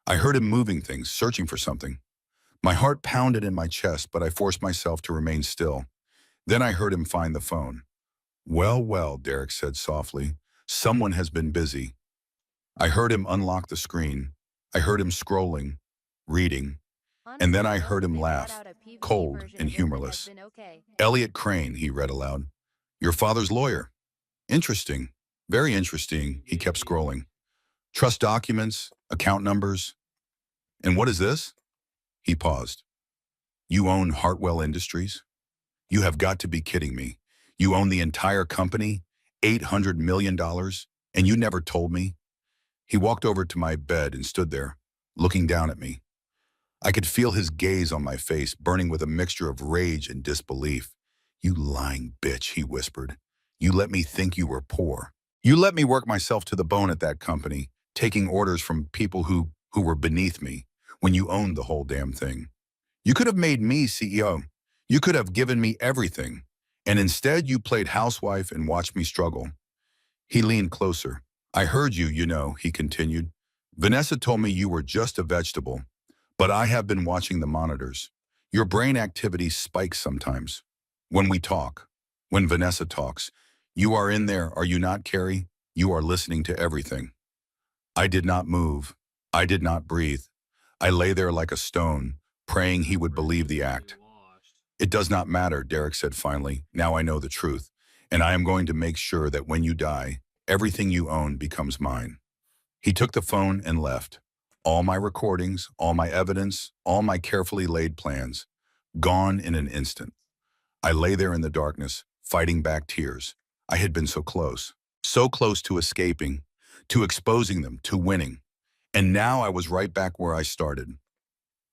I heard him moving things, searching for something. My heart pounded in my chest, but I forced myself to remain still. Then I heard him find the phone. Well, well, Derek said softly. Someone has been busy. I heard him unlock the screen. I heard him scrolling, reading, and then I heard him laugh, cold and humorless. Elliot Crane, he read aloud. Your father's lawyer. Interesting. Very interesting, he kept scrolling. Trust documents, account numbers. And what is this? He paused. You own Hartwell Industries? You have got to be kidding me. You own the entire company, $800 million, and you never told me? He walked over to my bed and stood there, looking down at me. I could feel his gaze on my face, burning with a mixture of rage and disbelief. You lying bitch, he whispered. You let me think you were poor. You let me work myself to the bone at that company, taking orders from people who were beneath me, when you owned the whole damn thing. You could have made me CEO. You could have given me everything. And instead you played housewife and watched me struggle. He leaned closer. I heard you, you know, he continued. Vanessa told me you were just a vegetable. But I have been watching the monitors. Your brain activity spikes sometimes. When we talk, when Vanessa talks, you are in there, are you not, Carrie? You are listening to everything. I did not move. I did not breathe. I lay there like a stone, praying he would believe the act. It does not matter, Derek said finally. Now I know the truth, and I am going to make sure that when you die, everything you own becomes mine. He took the phone and left. All my recordings, all my evidence, all my carefully laid plans, gone in an instant. I lay there in the darkness, fighting back tears. I had been so close to escaping, to exposing them, to winning. And now I was right back where I started.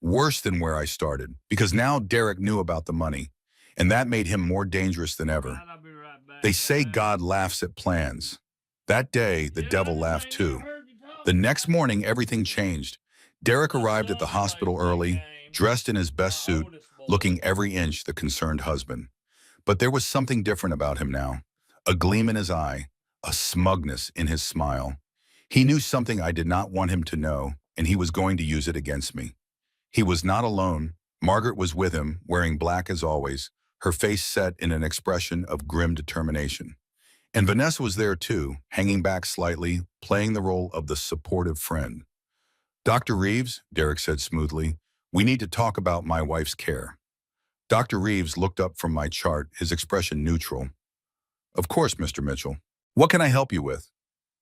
Worse than where I started, because now Derek knew about the money, and that made him more dangerous than ever. Right, I'll be right back, They say guys. God laughs at plans. That day, the Yeah, I devil just laughed ain't never too. heard you talk The about next morning, everything changed. Derek My arrived at the son hospital plays that early, game. dressed in his best My suit, oldest boy. looking every inch the concerned husband. But there was something different about him now. A gleam in his eye, a smugness in his smile. He knew something I did not want him to know, and he was going to use it against me. He was not alone. Margaret was with him, wearing black as always, her face set in an expression of grim determination. And Vanessa was there too, hanging back slightly, playing the role of the supportive friend. Dr. Reeves, Derek said smoothly, we need to talk about my wife's care. Dr. Reeves looked up from my chart, his expression neutral. Of course, Mr. Mitchell. What can I help you with?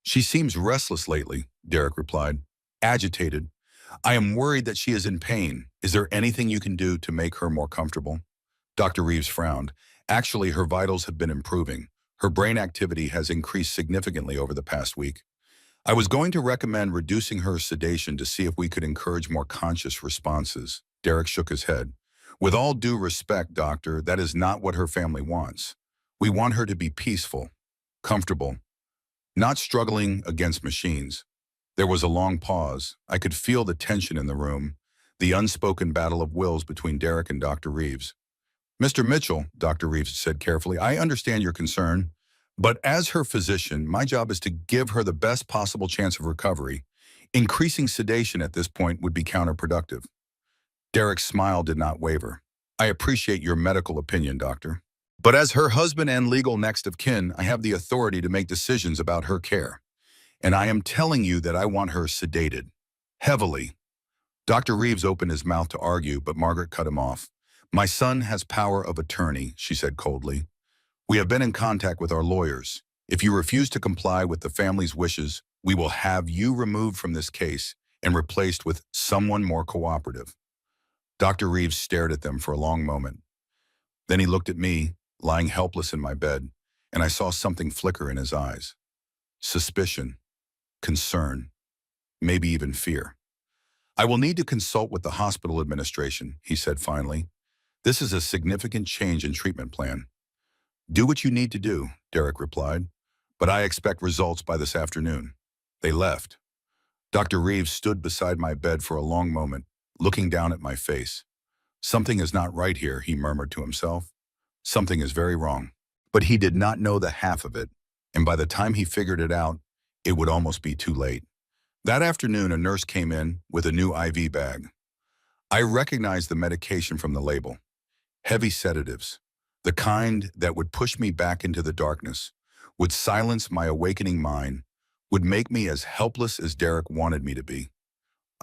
She seems restless lately, Derek replied. Agitated. I am worried that she is in pain. Is there anything you can do to make her more comfortable? Dr. Reeves frowned. Actually, her vitals have been improving. Her brain activity has increased significantly over the past week. I was going to recommend reducing her sedation to see if we could encourage more conscious responses. Derek shook his head. With all due respect, doctor, that is not what her family wants. We want her to be peaceful, comfortable, not struggling against machines. There was a long pause. I could feel the tension in the room, the unspoken battle of wills between Derek and Dr. Reeves. Mr. Mitchell, Dr. Reeves said carefully, I understand your concern, but as her physician, my job is to give her the best possible chance of recovery. Increasing sedation at this point would be counterproductive. Derek's smile did not waver. I appreciate your medical opinion, doctor. But as her husband and legal next of kin, I have the authority to make decisions about her care. And I am telling you that I want her sedated. Heavily. Dr. Reeves opened his mouth to argue, but Margaret cut him off. My son has power of attorney, she said coldly. We have been in contact with our lawyers. If you refuse to comply with the family's wishes, we will have you removed from this case and replaced with someone more cooperative. Dr. Reeves stared at them for a long moment. Then he looked at me, lying helpless in my bed, and I saw something flicker in his eyes. Suspicion, concern, maybe even fear. I will need to consult with the hospital administration, he said finally. This is a significant change in treatment plan. Do what you need to do, Derek replied, but I expect results by this afternoon. They left. Dr. Reeves stood beside my bed for a long moment, looking down at my face. Something is not right here, he murmured to himself. Something is very wrong. But he did not know the half of it, and by the time he figured it out, it would almost be too late. That afternoon, a nurse came in with a new IV bag. I recognized the medication from the label. Heavy sedatives, the kind that would push me back into the darkness, would silence my awakening mind, would make me as helpless as Derek wanted me to be.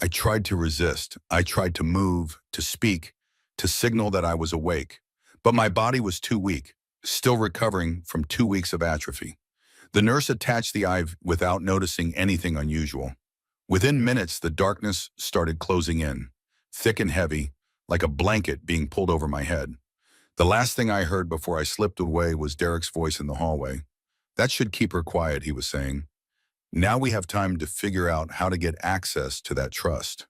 I tried to resist. I tried to move, to speak, to signal that I was awake. But my body was too weak, still recovering from 2 weeks of atrophy. The nurse attached the IV without noticing anything unusual. Within minutes, the darkness started closing in, thick and heavy, like a blanket being pulled over my head. The last thing I heard before I slipped away was Derek's voice in the hallway. That should keep her quiet, he was saying. Now we have time to figure out how to get access to that trust.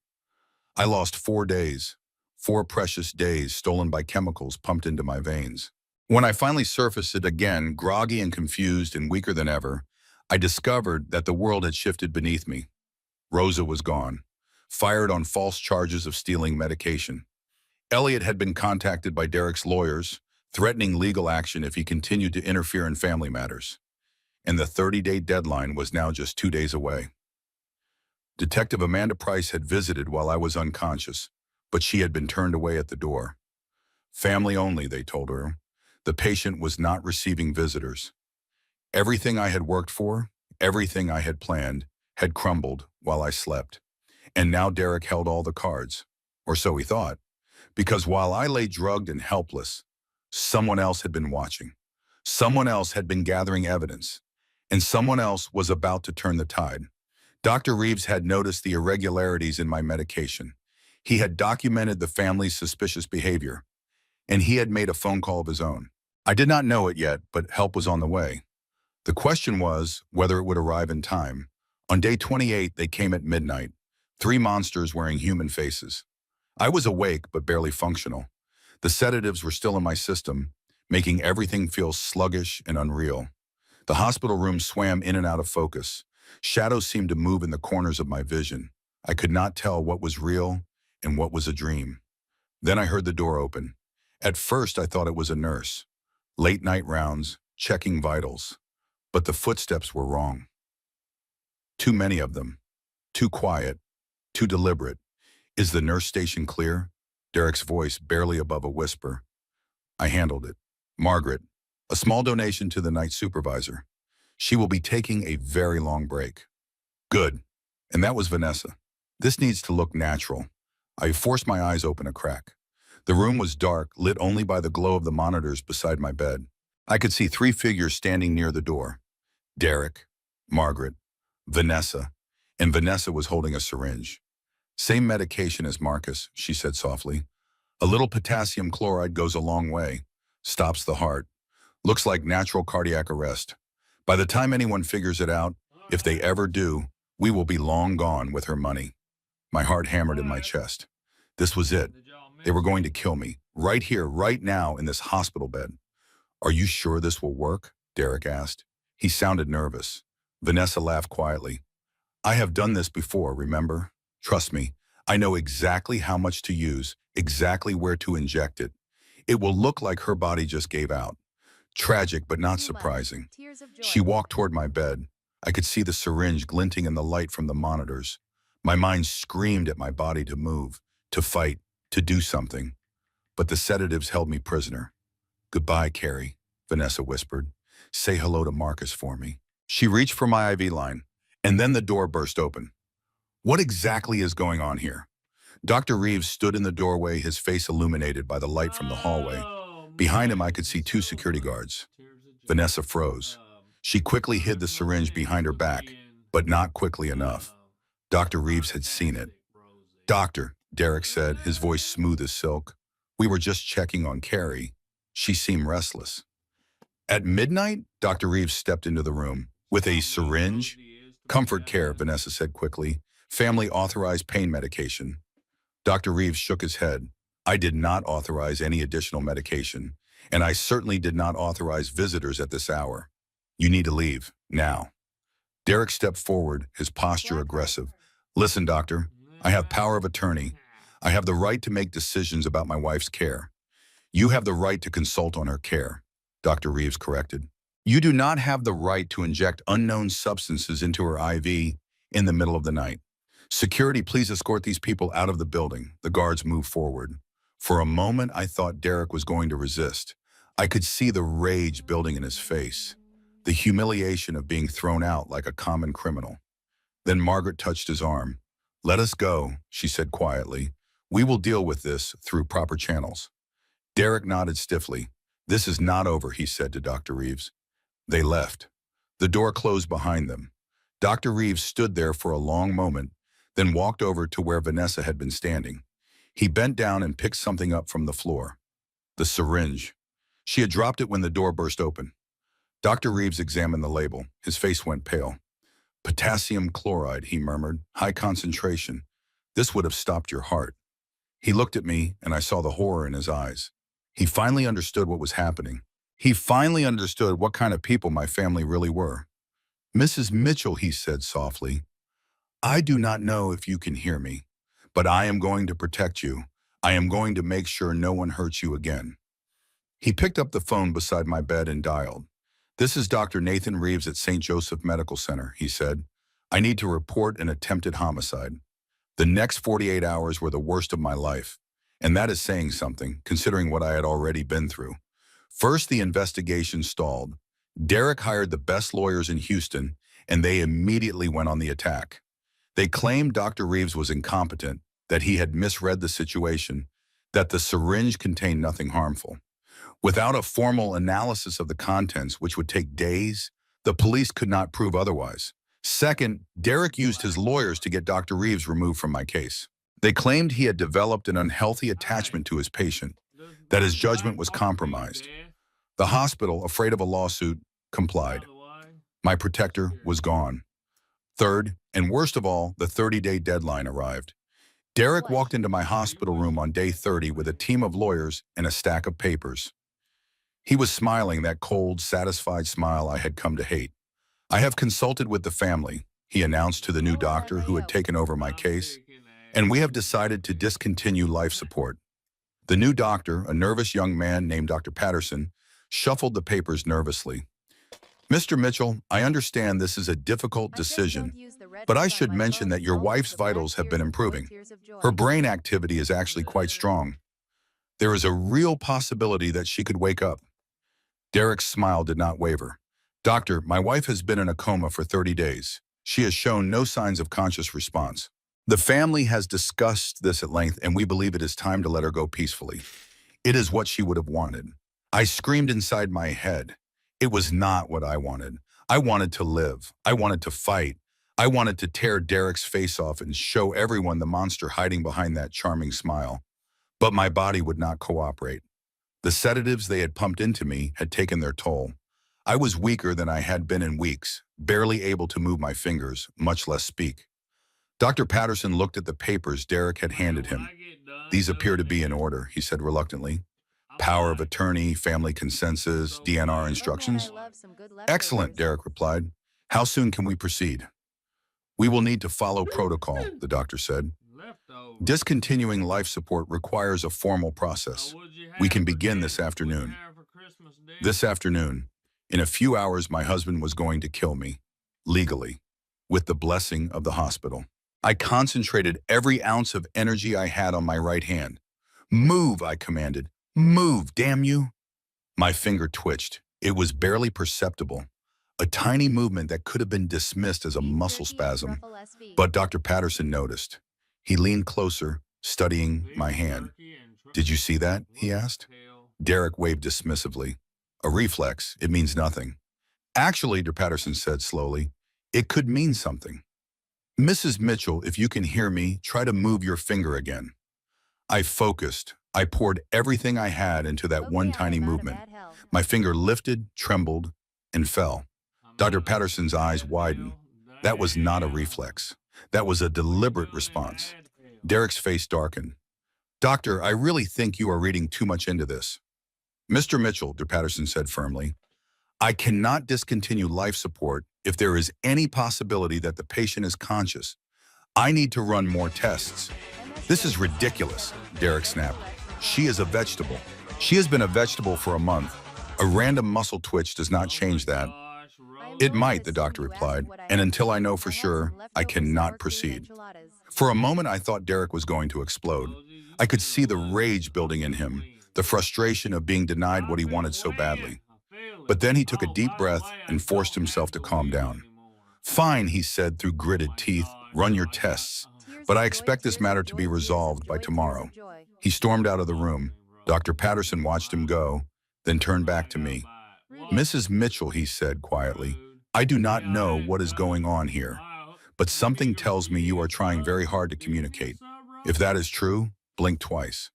I lost 4 days, 4 precious days stolen by chemicals pumped into my veins. When I finally surfaced it again, groggy and confused and weaker than ever, I discovered that the world had shifted beneath me. Rosa was gone, fired on false charges of stealing medication. Elliot had been contacted by Derek's lawyers, threatening legal action if he continued to interfere in family matters. And the 30-day deadline was now just 2 days away. Detective Amanda Price had visited while I was unconscious, but she had been turned away at the door. Family only, they told her. The patient was not receiving visitors. Everything I had worked for, everything I had planned, had crumbled while I slept. And now Derek held all the cards, or so he thought, because while I lay drugged and helpless, someone else had been watching. Someone else had been gathering evidence, and someone else was about to turn the tide. Dr. Reeves had noticed the irregularities in my medication. He had documented the family's suspicious behavior, and he had made a phone call of his own. I did not know it yet, but help was on the way. The question was whether it would arrive in time. On day 28, they came at midnight, 3 monsters wearing human faces. I was awake but barely functional. The sedatives were still in my system, making everything feel sluggish and unreal. The hospital room swam in and out of focus. Shadows seemed to move in the corners of my vision. I could not tell what was real and what was a dream. Then I heard the door open. At first, I thought it was a nurse. Late night rounds, checking vitals. But the footsteps were wrong. Too many of them. Too quiet. Too deliberate. Is the nurse station clear? Derek's voice barely above a whisper. I handled it. Margaret, a small donation to the night supervisor. She will be taking a very long break. Good. And that was Vanessa. This needs to look natural. I forced my eyes open a crack. The room was dark, lit only by the glow of the monitors beside my bed. I could see 3 figures standing near the door. Derek, Margaret, Vanessa, and Vanessa was holding a syringe. Same medication as Marcus, she said softly. A little potassium chloride goes a long way. Stops the heart. Looks like natural cardiac arrest. By the time anyone figures it out, if they ever do, we will be long gone with her money. My heart hammered in my chest. This was it. They were going to kill me, right here, right now, in this hospital bed. Are you sure this will work? Derek asked. He sounded nervous. Vanessa laughed quietly. I have done this before, remember? Trust me, I know exactly how much to use, exactly where to inject it. It will look like her body just gave out. Tragic, but not surprising. She walked toward my bed. I could see the syringe glinting in the light from the monitors. My mind screamed at my body to move, to fight, to do something. But the sedatives held me prisoner. Goodbye, Carrie, Vanessa whispered. Say hello to Marcus for me. She reached for my IV line, and then the door burst open. What exactly is going on here? Dr. Reeves stood in the doorway, his face illuminated by the light from the hallway. Behind him, I could see 2 security guards. Vanessa froze. She quickly hid the syringe behind her back, but not quickly enough. Dr. Reeves had seen it. Doctor, Derek said, his voice smooth as silk. We were just checking on Carrie. She seemed restless. At midnight, Dr. Reeves stepped into the room. With a syringe? Comfort care, Vanessa said quickly. Family authorized pain medication. Dr. Reeves shook his head. I did not authorize any additional medication, and I certainly did not authorize visitors at this hour. You need to leave, now. Derek stepped forward, his posture aggressive. Listen, doctor, I have power of attorney. I have the right to make decisions about my wife's care. You have the right to consult on her care, Dr. Reeves corrected. You do not have the right to inject unknown substances into her IV in the middle of the night. Security, please escort these people out of the building. The guards moved forward. For a moment, I thought Derek was going to resist. I could see the rage building in his face, the humiliation of being thrown out like a common criminal. Then Margaret touched his arm. Let us go, she said quietly. We will deal with this through proper channels. Derek nodded stiffly. This is not over, he said to Dr. Reeves. They left. The door closed behind them. Dr. Reeves stood there for a long moment, then walked over to where Vanessa had been standing. He bent down and picked something up from the floor. The syringe. She had dropped it when the door burst open. Dr. Reeves examined the label. His face went pale. Potassium chloride, he murmured. High concentration. This would have stopped your heart. He looked at me, and I saw the horror in his eyes. He finally understood what was happening. He finally understood what kind of people my family really were. Mrs. Mitchell, he said softly, I do not know if you can hear me, but I am going to protect you. I am going to make sure no one hurts you again. He picked up the phone beside my bed and dialed. This is Dr. Nathan Reeves at St. Joseph Medical Center, he said. I need to report an attempted homicide. The next 48 hours were the worst of my life, and that is saying something, considering what I had already been through. First, the investigation stalled. Derek hired the best lawyers in Houston, and they immediately went on the attack. They claimed Dr. Reeves was incompetent, that he had misread the situation, that the syringe contained nothing harmful. Without a formal analysis of the contents, which would take days, the police could not prove otherwise. Second, Derek used his lawyers to get Dr. Reeves removed from my case. They claimed he had developed an unhealthy attachment to his patient, that his judgment was compromised. The hospital, afraid of a lawsuit, complied. My protector was gone. Third, and worst of all, the 30-day deadline arrived. Derek walked into my hospital room on day 30 with a team of lawyers and a stack of papers. He was smiling that cold, satisfied smile I had come to hate. I have consulted with the family, he announced to the new doctor who had taken over my case, and we have decided to discontinue life support. The new doctor, a nervous young man named Dr. Patterson, shuffled the papers nervously. Mr. Mitchell, I understand this is a difficult decision, but I should mention that your wife's vitals have been improving. Her brain activity is actually quite strong. There is a real possibility that she could wake up. Derek's smile did not waver. Doctor, my wife has been in a coma for 30 days. She has shown no signs of conscious response. The family has discussed this at length, and we believe it is time to let her go peacefully. It is what she would have wanted. I screamed inside my head. It was not what I wanted. I wanted to live. I wanted to fight. I wanted to tear Derek's face off and show everyone the monster hiding behind that charming smile. But my body would not cooperate. The sedatives they had pumped into me had taken their toll. I was weaker than I had been in weeks, barely able to move my fingers, much less speak. Dr. Patterson looked at the papers Derek had handed him. These appear to be in order, he said reluctantly. Power of attorney, family consensus, DNR instructions. Excellent, Derek replied. How soon can we proceed? We will need to follow protocol, the doctor said. Discontinuing life support requires a formal process. We can begin this afternoon. This afternoon, in a few hours, my husband was going to kill me, legally, with the blessing of the hospital. I concentrated every ounce of energy I had on my right hand. Move, I commanded. Move, damn you. My finger twitched. It was barely perceptible. A tiny movement that could have been dismissed as a muscle spasm. But Dr. Patterson noticed. He leaned closer, studying my hand. Did you see that? He asked. Derek waved dismissively. A reflex, it means nothing. Actually, Dr. Patterson said slowly, it could mean something. Mrs. Mitchell, if you can hear me, try to move your finger again. I focused. I poured everything I had into that one tiny movement. My finger lifted, trembled, and fell. Dr. Patterson's eyes widened. That was not a reflex. That was a deliberate response. Derek's face darkened. Doctor, I really think you are reading too much into this. Mr. Mitchell, Dr. Patterson said firmly, I cannot discontinue life support if there is any possibility that the patient is conscious. I need to run more tests. This is ridiculous, Derek snapped. She is a vegetable. She has been a vegetable for a month. A random muscle twitch does not change that. It might, the doctor replied, and until I know for sure, I cannot proceed. For a moment, I thought Derek was going to explode. I could see the rage building in him, the frustration of being denied what he wanted so badly. But then he took a deep breath and forced himself to calm down. Fine, he said through gritted teeth, run your tests. But I expect this matter to be resolved by tomorrow. He stormed out of the room. Dr. Patterson watched him go, then turned back to me. Mrs. Mitchell, he said quietly, I do not know what is going on here, but something tells me you are trying very hard to communicate. If that is true, blink twice.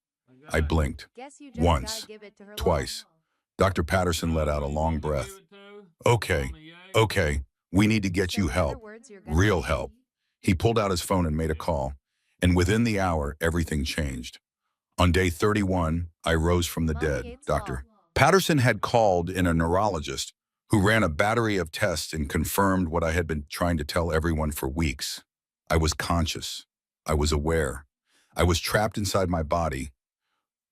I blinked. Once. Twice. Dr. Patterson let out a long breath. Okay, we need to get you help. Real help. He pulled out his phone and made a call, and within the hour, everything changed. On day 31, I rose from the dead, Dr. Patterson had called in a neurologist who ran a battery of tests and confirmed what I had been trying to tell everyone for weeks. I was conscious. I was aware. I was trapped inside my body,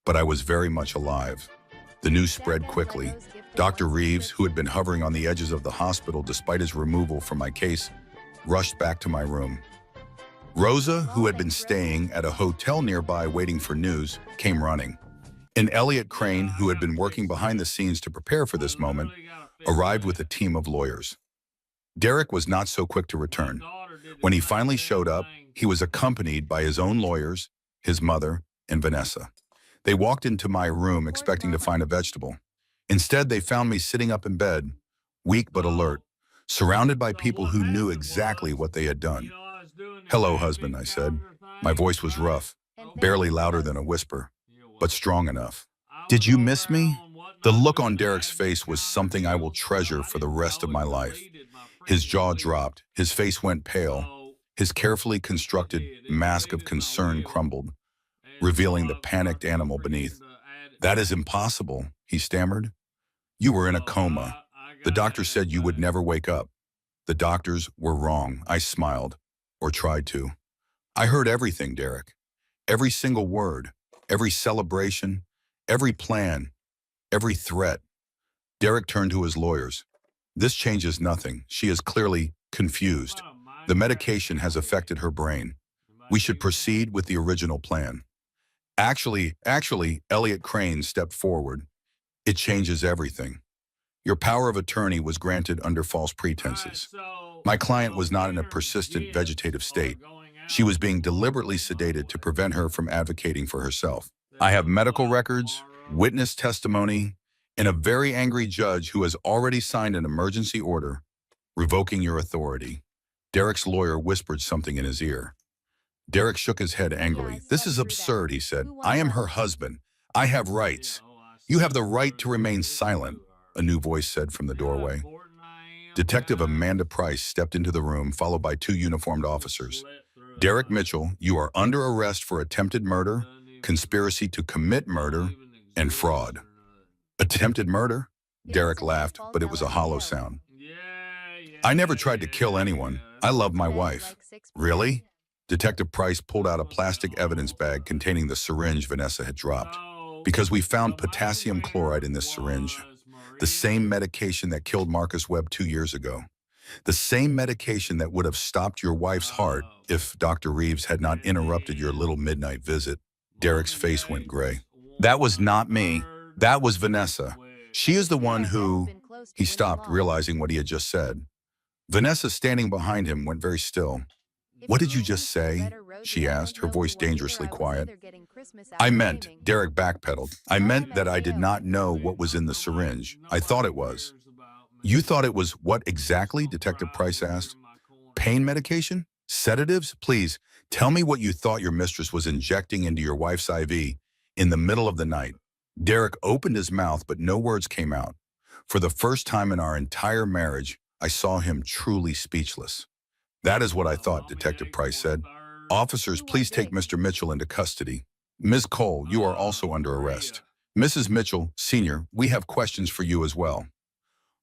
but I was very much alive. The news spread quickly. Dr. Reeves, who had been hovering on the edges of the hospital despite his removal from my case, rushed back to my room. Rosa, who had been staying at a hotel nearby waiting for news, came running. And Elliot Crane, who had been working behind the scenes to prepare for this moment, arrived with a team of lawyers. Derek was not so quick to return. When he finally showed up, he was accompanied by his own lawyers, his mother, and Vanessa. They walked into my room expecting to find a vegetable. Instead, they found me sitting up in bed, weak but alert, surrounded by people who knew exactly what they had done. Hello, husband, I said. My voice was rough, barely louder than a whisper, but strong enough. Did you miss me? The look on Derek's face was something I will treasure for the rest of my life. His jaw dropped, his face went pale, His carefully constructed mask of concern crumbled, revealing the panicked animal beneath. "That is impossible," he stammered. "You were in a coma. The doctor said you would never wake up." The doctors were wrong. I smiled, or tried to. I heard everything, Derek. Every single word, every celebration, every plan, every threat. Derek turned to his lawyers. "This changes nothing. She is clearly confused. The medication has affected her brain. We should proceed with the original plan." Actually, Elliot Crane stepped forward. "It changes everything. Your power of attorney was granted under false pretenses. My client was not in a persistent vegetative state. She was being deliberately sedated to prevent her from advocating for herself. I have medical records, witness testimony, and a very angry judge who has already signed an emergency order revoking your authority." Derek's lawyer whispered something in his ear. Derek shook his head angrily. "This is absurd," he said. "I am her husband. I have rights." "You have the right to remain silent," a new voice said from the doorway. Detective Amanda Price stepped into the room, followed by two uniformed officers. "Derek Mitchell, you are under arrest for attempted murder, conspiracy to commit murder, and fraud." "Attempted murder?" Derek laughed, but it was a hollow sound. "I never tried to kill anyone. I love my wife." "Really?" Detective Price pulled out a plastic evidence bag containing the syringe Vanessa had dropped. "Because we found potassium chloride in this syringe, the same medication that killed Marcus Webb 2 years ago. The same medication that would have stopped your wife's heart if Dr. Reeves had not interrupted your little midnight visit." Derek's face went gray. "That was not me. That was Vanessa. She is the one who—" He stopped, realizing what he had just said. Vanessa, standing behind him, went very still. "What did you just say?" she asked, her voice dangerously quiet. Derek backpedaled. "I meant that I did not know what was in the syringe. I thought it was." "You thought it was what exactly?" Detective Price asked. "Pain medication? Sedatives? Please, tell me what you thought your mistress was injecting into your wife's IV in the middle of the night." Derek opened his mouth, but no words came out. For the first time in our entire marriage, I saw him truly speechless. "That is what I thought," Detective Price said. "Officers, please take Mr. Mitchell into custody. Ms. Cole, you are also under arrest. Mrs. Mitchell, Sr., we have questions for you as well."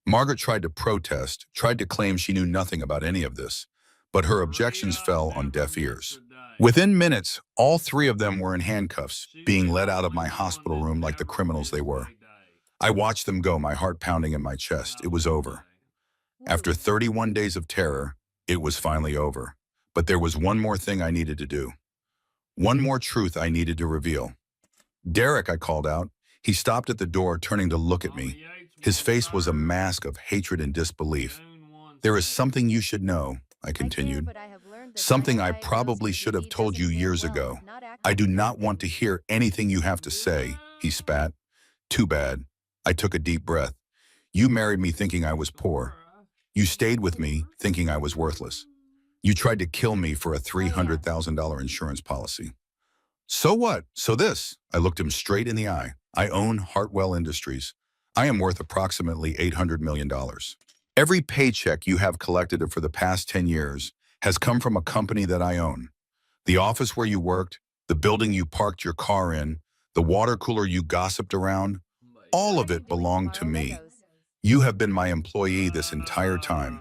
Margaret tried to protest, tried to claim she knew nothing about any of this, but her objections fell on deaf ears. Within minutes, all three of them were in handcuffs, being led out of my hospital room like the criminals they were. I watched them go, my heart pounding in my chest. It was over. After 31 days of terror, it was finally over. But there was one more thing I needed to do. One more truth I needed to reveal. "Derek," I called out. He stopped at the door, turning to look at me. His face was a mask of hatred and disbelief. "There is something you should know," I continued. "Something I probably should have told you years ago. I do not want to hear anything you have to say," he spat. "Too bad." I took a deep breath. "You married me thinking I was poor. You stayed with me thinking I was worthless. You tried to kill me for a $300,000 insurance policy. So what? So this." I looked him straight in the eye. "I own Hartwell Industries. I am worth approximately $800 million. Every paycheck you have collected for the past 10 years has come from a company that I own. The office where you worked, the building you parked your car in, the water cooler you gossiped around, all of it belonged to me. You have been my employee this entire time."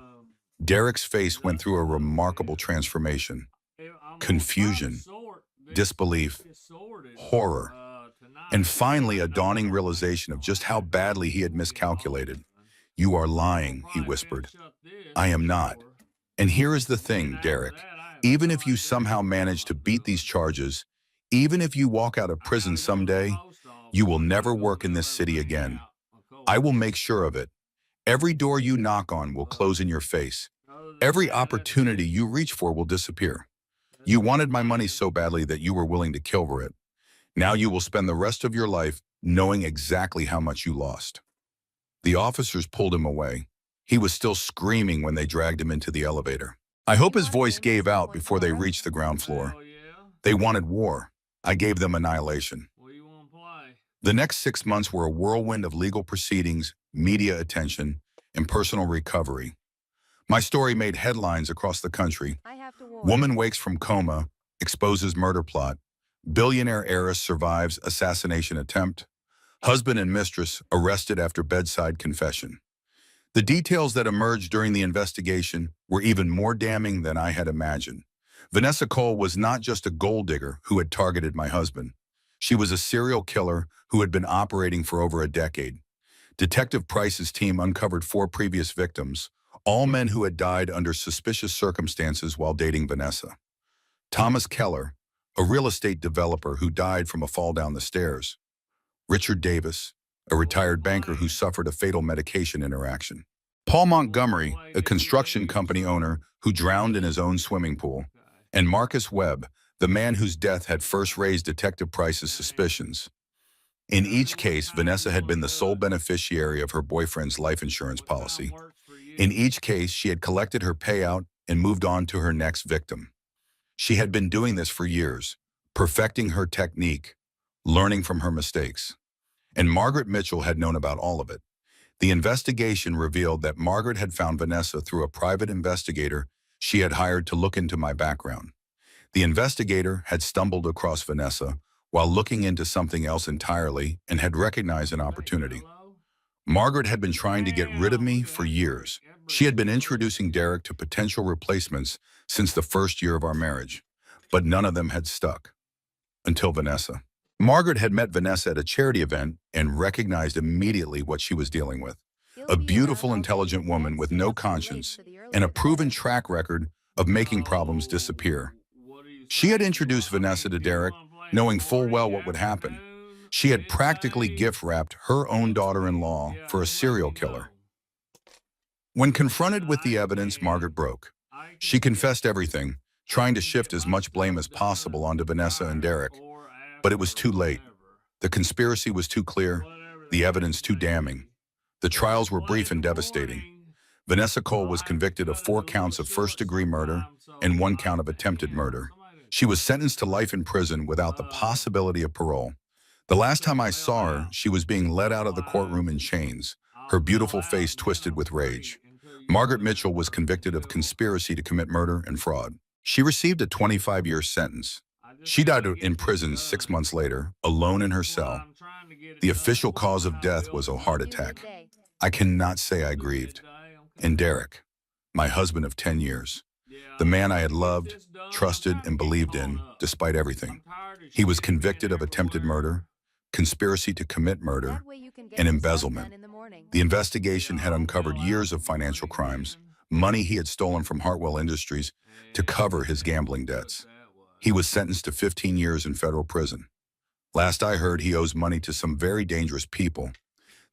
Derek's face went through a remarkable transformation. Confusion, disbelief, horror, and finally a dawning realization of just how badly he had miscalculated. "You are lying," he whispered. "I am not. And here is the thing, Derek. Even if you somehow manage to beat these charges, even if you walk out of prison someday, you will never work in this city again. I will make sure of it. Every door you knock on will close in your face. Every opportunity you reach for will disappear. You wanted my money so badly that you were willing to kill for it. Now you will spend the rest of your life knowing exactly how much you lost." The officers pulled him away. He was still screaming when they dragged him into the elevator. I hope his voice gave out before they reached the ground floor. They wanted war. I gave them annihilation. The next 6 months were a whirlwind of legal proceedings, media attention, and personal recovery. My story made headlines across the country. I have to warn. Woman wakes from coma, exposes murder plot. Billionaire heiress survives assassination attempt. Husband and mistress arrested after bedside confession. The details that emerged during the investigation were even more damning than I had imagined. Vanessa Cole was not just a gold digger who had targeted my husband. She was a serial killer who had been operating for over a decade. Detective Price's team uncovered 4 previous victims, all men who had died under suspicious circumstances while dating Vanessa. Thomas Keller, a real estate developer who died from a fall down the stairs. Richard Davis, a retired banker who suffered a fatal medication interaction. Paul Montgomery, a construction company owner who drowned in his own swimming pool. And Marcus Webb, the man whose death had first raised Detective Price's suspicions. In each case, Vanessa had been the sole beneficiary of her boyfriend's life insurance policy. In each case, she had collected her payout and moved on to her next victim. She had been doing this for years, perfecting her technique, learning from her mistakes. And Margaret Mitchell had known about all of it. The investigation revealed that Margaret had found Vanessa through a private investigator she had hired to look into my background. The investigator had stumbled across Vanessa while looking into something else entirely and had recognized an opportunity. Margaret had been trying to get rid of me for years. She had been introducing Derek to potential replacements since the first year of our marriage, but none of them had stuck. Until Vanessa. Margaret had met Vanessa at a charity event and recognized immediately what she was dealing with. A beautiful, intelligent woman with no conscience and a proven track record of making problems disappear. She had introduced Vanessa to Derek, knowing full well what would happen. She had practically gift-wrapped her own daughter-in-law for a serial killer. When confronted with the evidence, Margaret broke. She confessed everything, trying to shift as much blame as possible onto Vanessa and Derek. But it was too late. The conspiracy was too clear, the evidence too damning. The trials were brief and devastating. Vanessa Cole was convicted of 4 counts of first-degree murder and 1 count of attempted murder. She was sentenced to life in prison without the possibility of parole. The last time I saw her, she was being led out of the courtroom in chains, her beautiful face twisted with rage. Margaret Mitchell was convicted of conspiracy to commit murder and fraud. She received a 25-year sentence. She died in prison 6 months later, alone in her cell. The official cause of death was a heart attack. I cannot say I grieved. And Derek, my husband of 10 years, the man I had loved, trusted, and believed in, despite everything. He was convicted of attempted murder, conspiracy to commit murder, and embezzlement. The investigation had uncovered years of financial crimes, money he had stolen from Hartwell Industries to cover his gambling debts. He was sentenced to 15 years in federal prison. Last I heard, he owes money to some very dangerous people,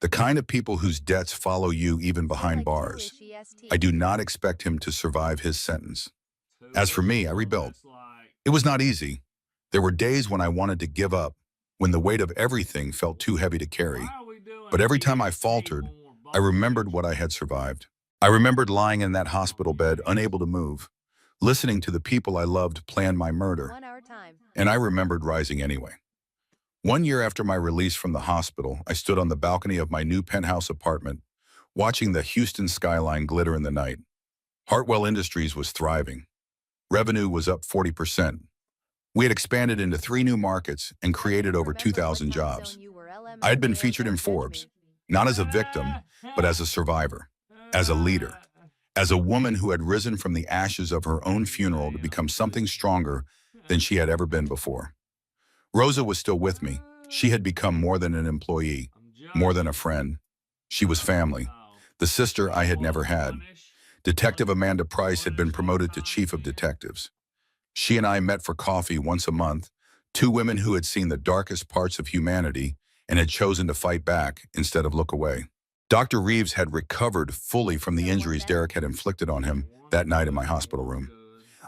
the kind of people whose debts follow you even behind bars. I do not expect him to survive his sentence. As for me, I rebuilt. It was not easy. There were days when I wanted to give up, when the weight of everything felt too heavy to carry. But every time I faltered, I remembered what I had survived. I remembered lying in that hospital bed, unable to move, listening to the people I loved plan my murder. And I remembered rising anyway. 1 year after my release from the hospital, I stood on the balcony of my new penthouse apartment, watching the Houston skyline glitter in the night. Hartwell Industries was thriving. Revenue was up 40%. We had expanded into 3 new markets and created over 2,000 jobs. I had been featured in Forbes, not as a victim, but as a survivor, as a leader, as a woman who had risen from the ashes of her own funeral to become something stronger than she had ever been before. Rosa was still with me. She had become more than an employee, more than a friend. She was family, the sister I had never had. Detective Amanda Price had been promoted to chief of detectives. She and I met for coffee once a month, 2 women who had seen the darkest parts of humanity and had chosen to fight back instead of look away. Dr. Reeves had recovered fully from the injuries Derek had inflicted on him that night in my hospital room.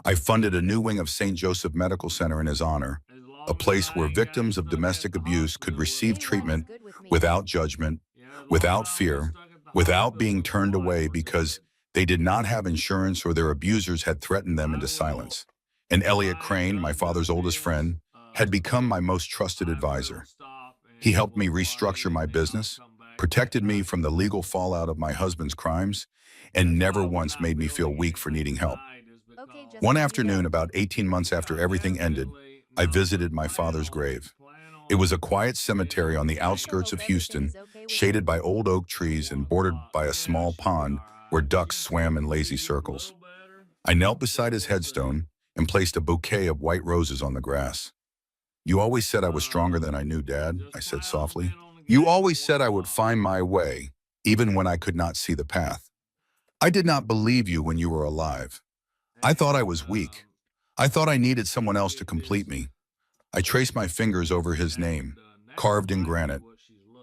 I funded a new wing of St. Joseph Medical Center in his honor, a place where victims of domestic abuse could receive treatment without judgment, without fear, without being turned away because they did not have insurance or their abusers had threatened them into silence. And Elliot Crane, my father's oldest friend, had become my most trusted advisor. He helped me restructure my business, protected me from the legal fallout of my husband's crimes, and never once made me feel weak for needing help. Okay, just One let me afternoon, go. about 18 months after everything ended, I visited my father's grave. It was a quiet cemetery on the I outskirts hope of everything Houston, is okay with shaded you. by old oak trees and bordered by a small pond where ducks swam in lazy circles. I knelt beside his headstone and placed a bouquet of white roses on the grass. "You always said I was stronger than I knew, Dad," I said softly. "You always said I would find my way, even when I could not see the path. I did not believe you when you were alive. I thought I was weak. I thought I needed someone else to complete me." I traced my fingers over his name, carved in granite.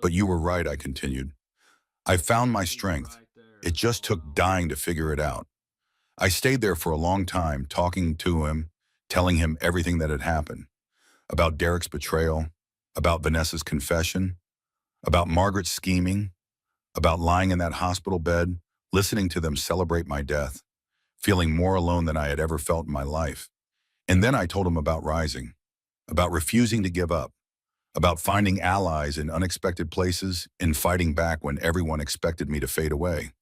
"But you were right," I continued. "I found my strength. It just took dying to figure it out." I stayed there for a long time, talking to him, telling him everything that had happened. About Derek's betrayal, about Vanessa's confession, about Margaret's scheming, about lying in that hospital bed, listening to them celebrate my death, feeling more alone than I had ever felt in my life. And then I told him about rising, about refusing to give up, about finding allies in unexpected places and fighting back when everyone expected me to fade away.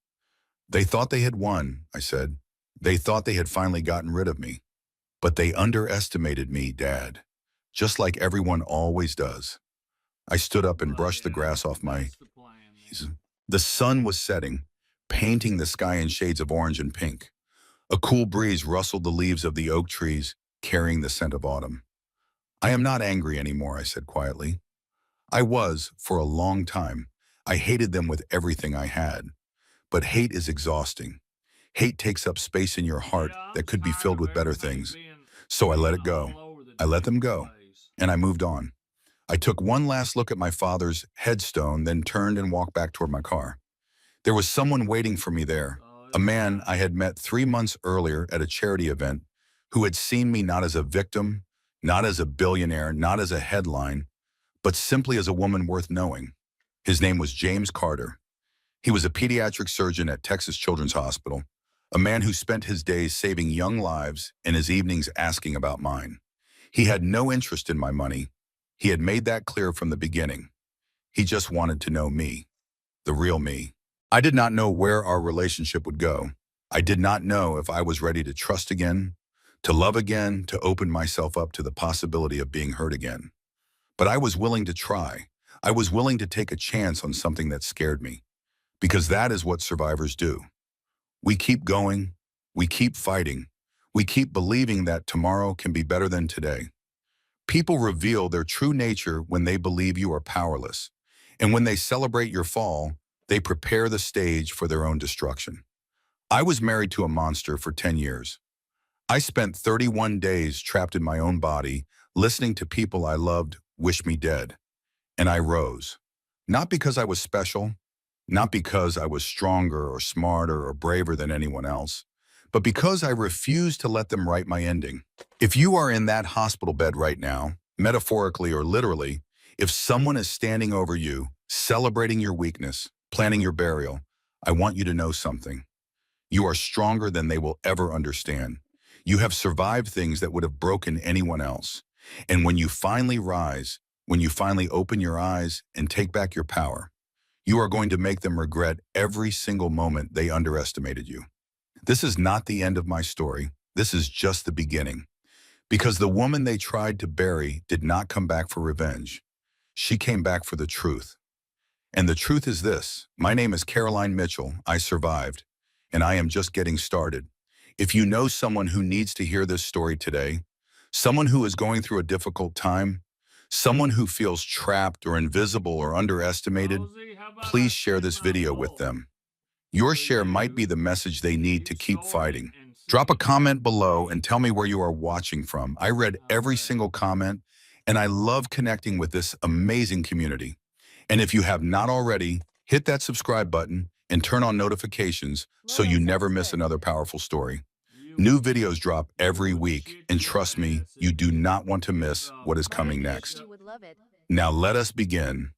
"They thought they had won," I said. "They thought they had finally gotten rid of me. But they underestimated me, Dad, just like everyone always does." I stood up and brushed the grass off my knees. The sun was setting, painting the sky in shades of orange and pink. A cool breeze rustled the leaves of the oak trees, carrying the scent of autumn. "I am not angry anymore," I said quietly. "I was for a long time. I hated them with everything I had. But hate is exhausting. Hate takes up space in your heart that could be filled with better things. So I let it go. I let them go. And I moved on. I took one last look at my father's headstone, then turned and walked back toward my car. There was someone waiting for me there, a man I had met 3 months earlier at a charity event, who had seen me not as a victim, not as a billionaire, not as a headline, but simply as a woman worth knowing. His name was James Carter. He was a pediatric surgeon at Texas Children's Hospital, a man who spent his days saving young lives and his evenings asking about mine. He had no interest in my money. He had made that clear from the beginning. He just wanted to know me, the real me. I did not know where our relationship would go. I did not know if I was ready to trust again, to love again, to open myself up to the possibility of being hurt again. But I was willing to try. I was willing to take a chance on something that scared me, because that is what survivors do. We keep going, we keep fighting, we keep believing that tomorrow can be better than today. People reveal their true nature when they believe you are powerless. And when they celebrate your fall, they prepare the stage for their own destruction. I was married to a monster for 10 years. I spent 31 days trapped in my own body, listening to people I loved wish me dead. And I rose. Not because I was special, not because I was stronger or smarter or braver than anyone else, but because I refused to let them write my ending. If you are in that hospital bed right now, metaphorically or literally, if someone is standing over you, celebrating your weakness, planning your burial, I want you to know something. You are stronger than they will ever understand. You have survived things that would have broken anyone else. And when you finally rise, when you finally open your eyes and take back your power, you are going to make them regret every single moment they underestimated you. This is not the end of my story. This is just the beginning. Because the woman they tried to bury did not come back for revenge. She came back for the truth. And the truth is this: my name is Caroline Mitchell. I survived, and I am just getting started. If you know someone who needs to hear this story today, someone who is going through a difficult time, someone who feels trapped or invisible or underestimated, please share this video with them. Your share might be the message they need to keep fighting. Drop a comment below and tell me where you are watching from. I read every single comment, and I love connecting with this amazing community. And if you have not already, hit that subscribe button and turn on notifications so you never miss another powerful story. New videos drop every week, and trust me, you do not want to miss what is coming next. You would love it. Now let us begin.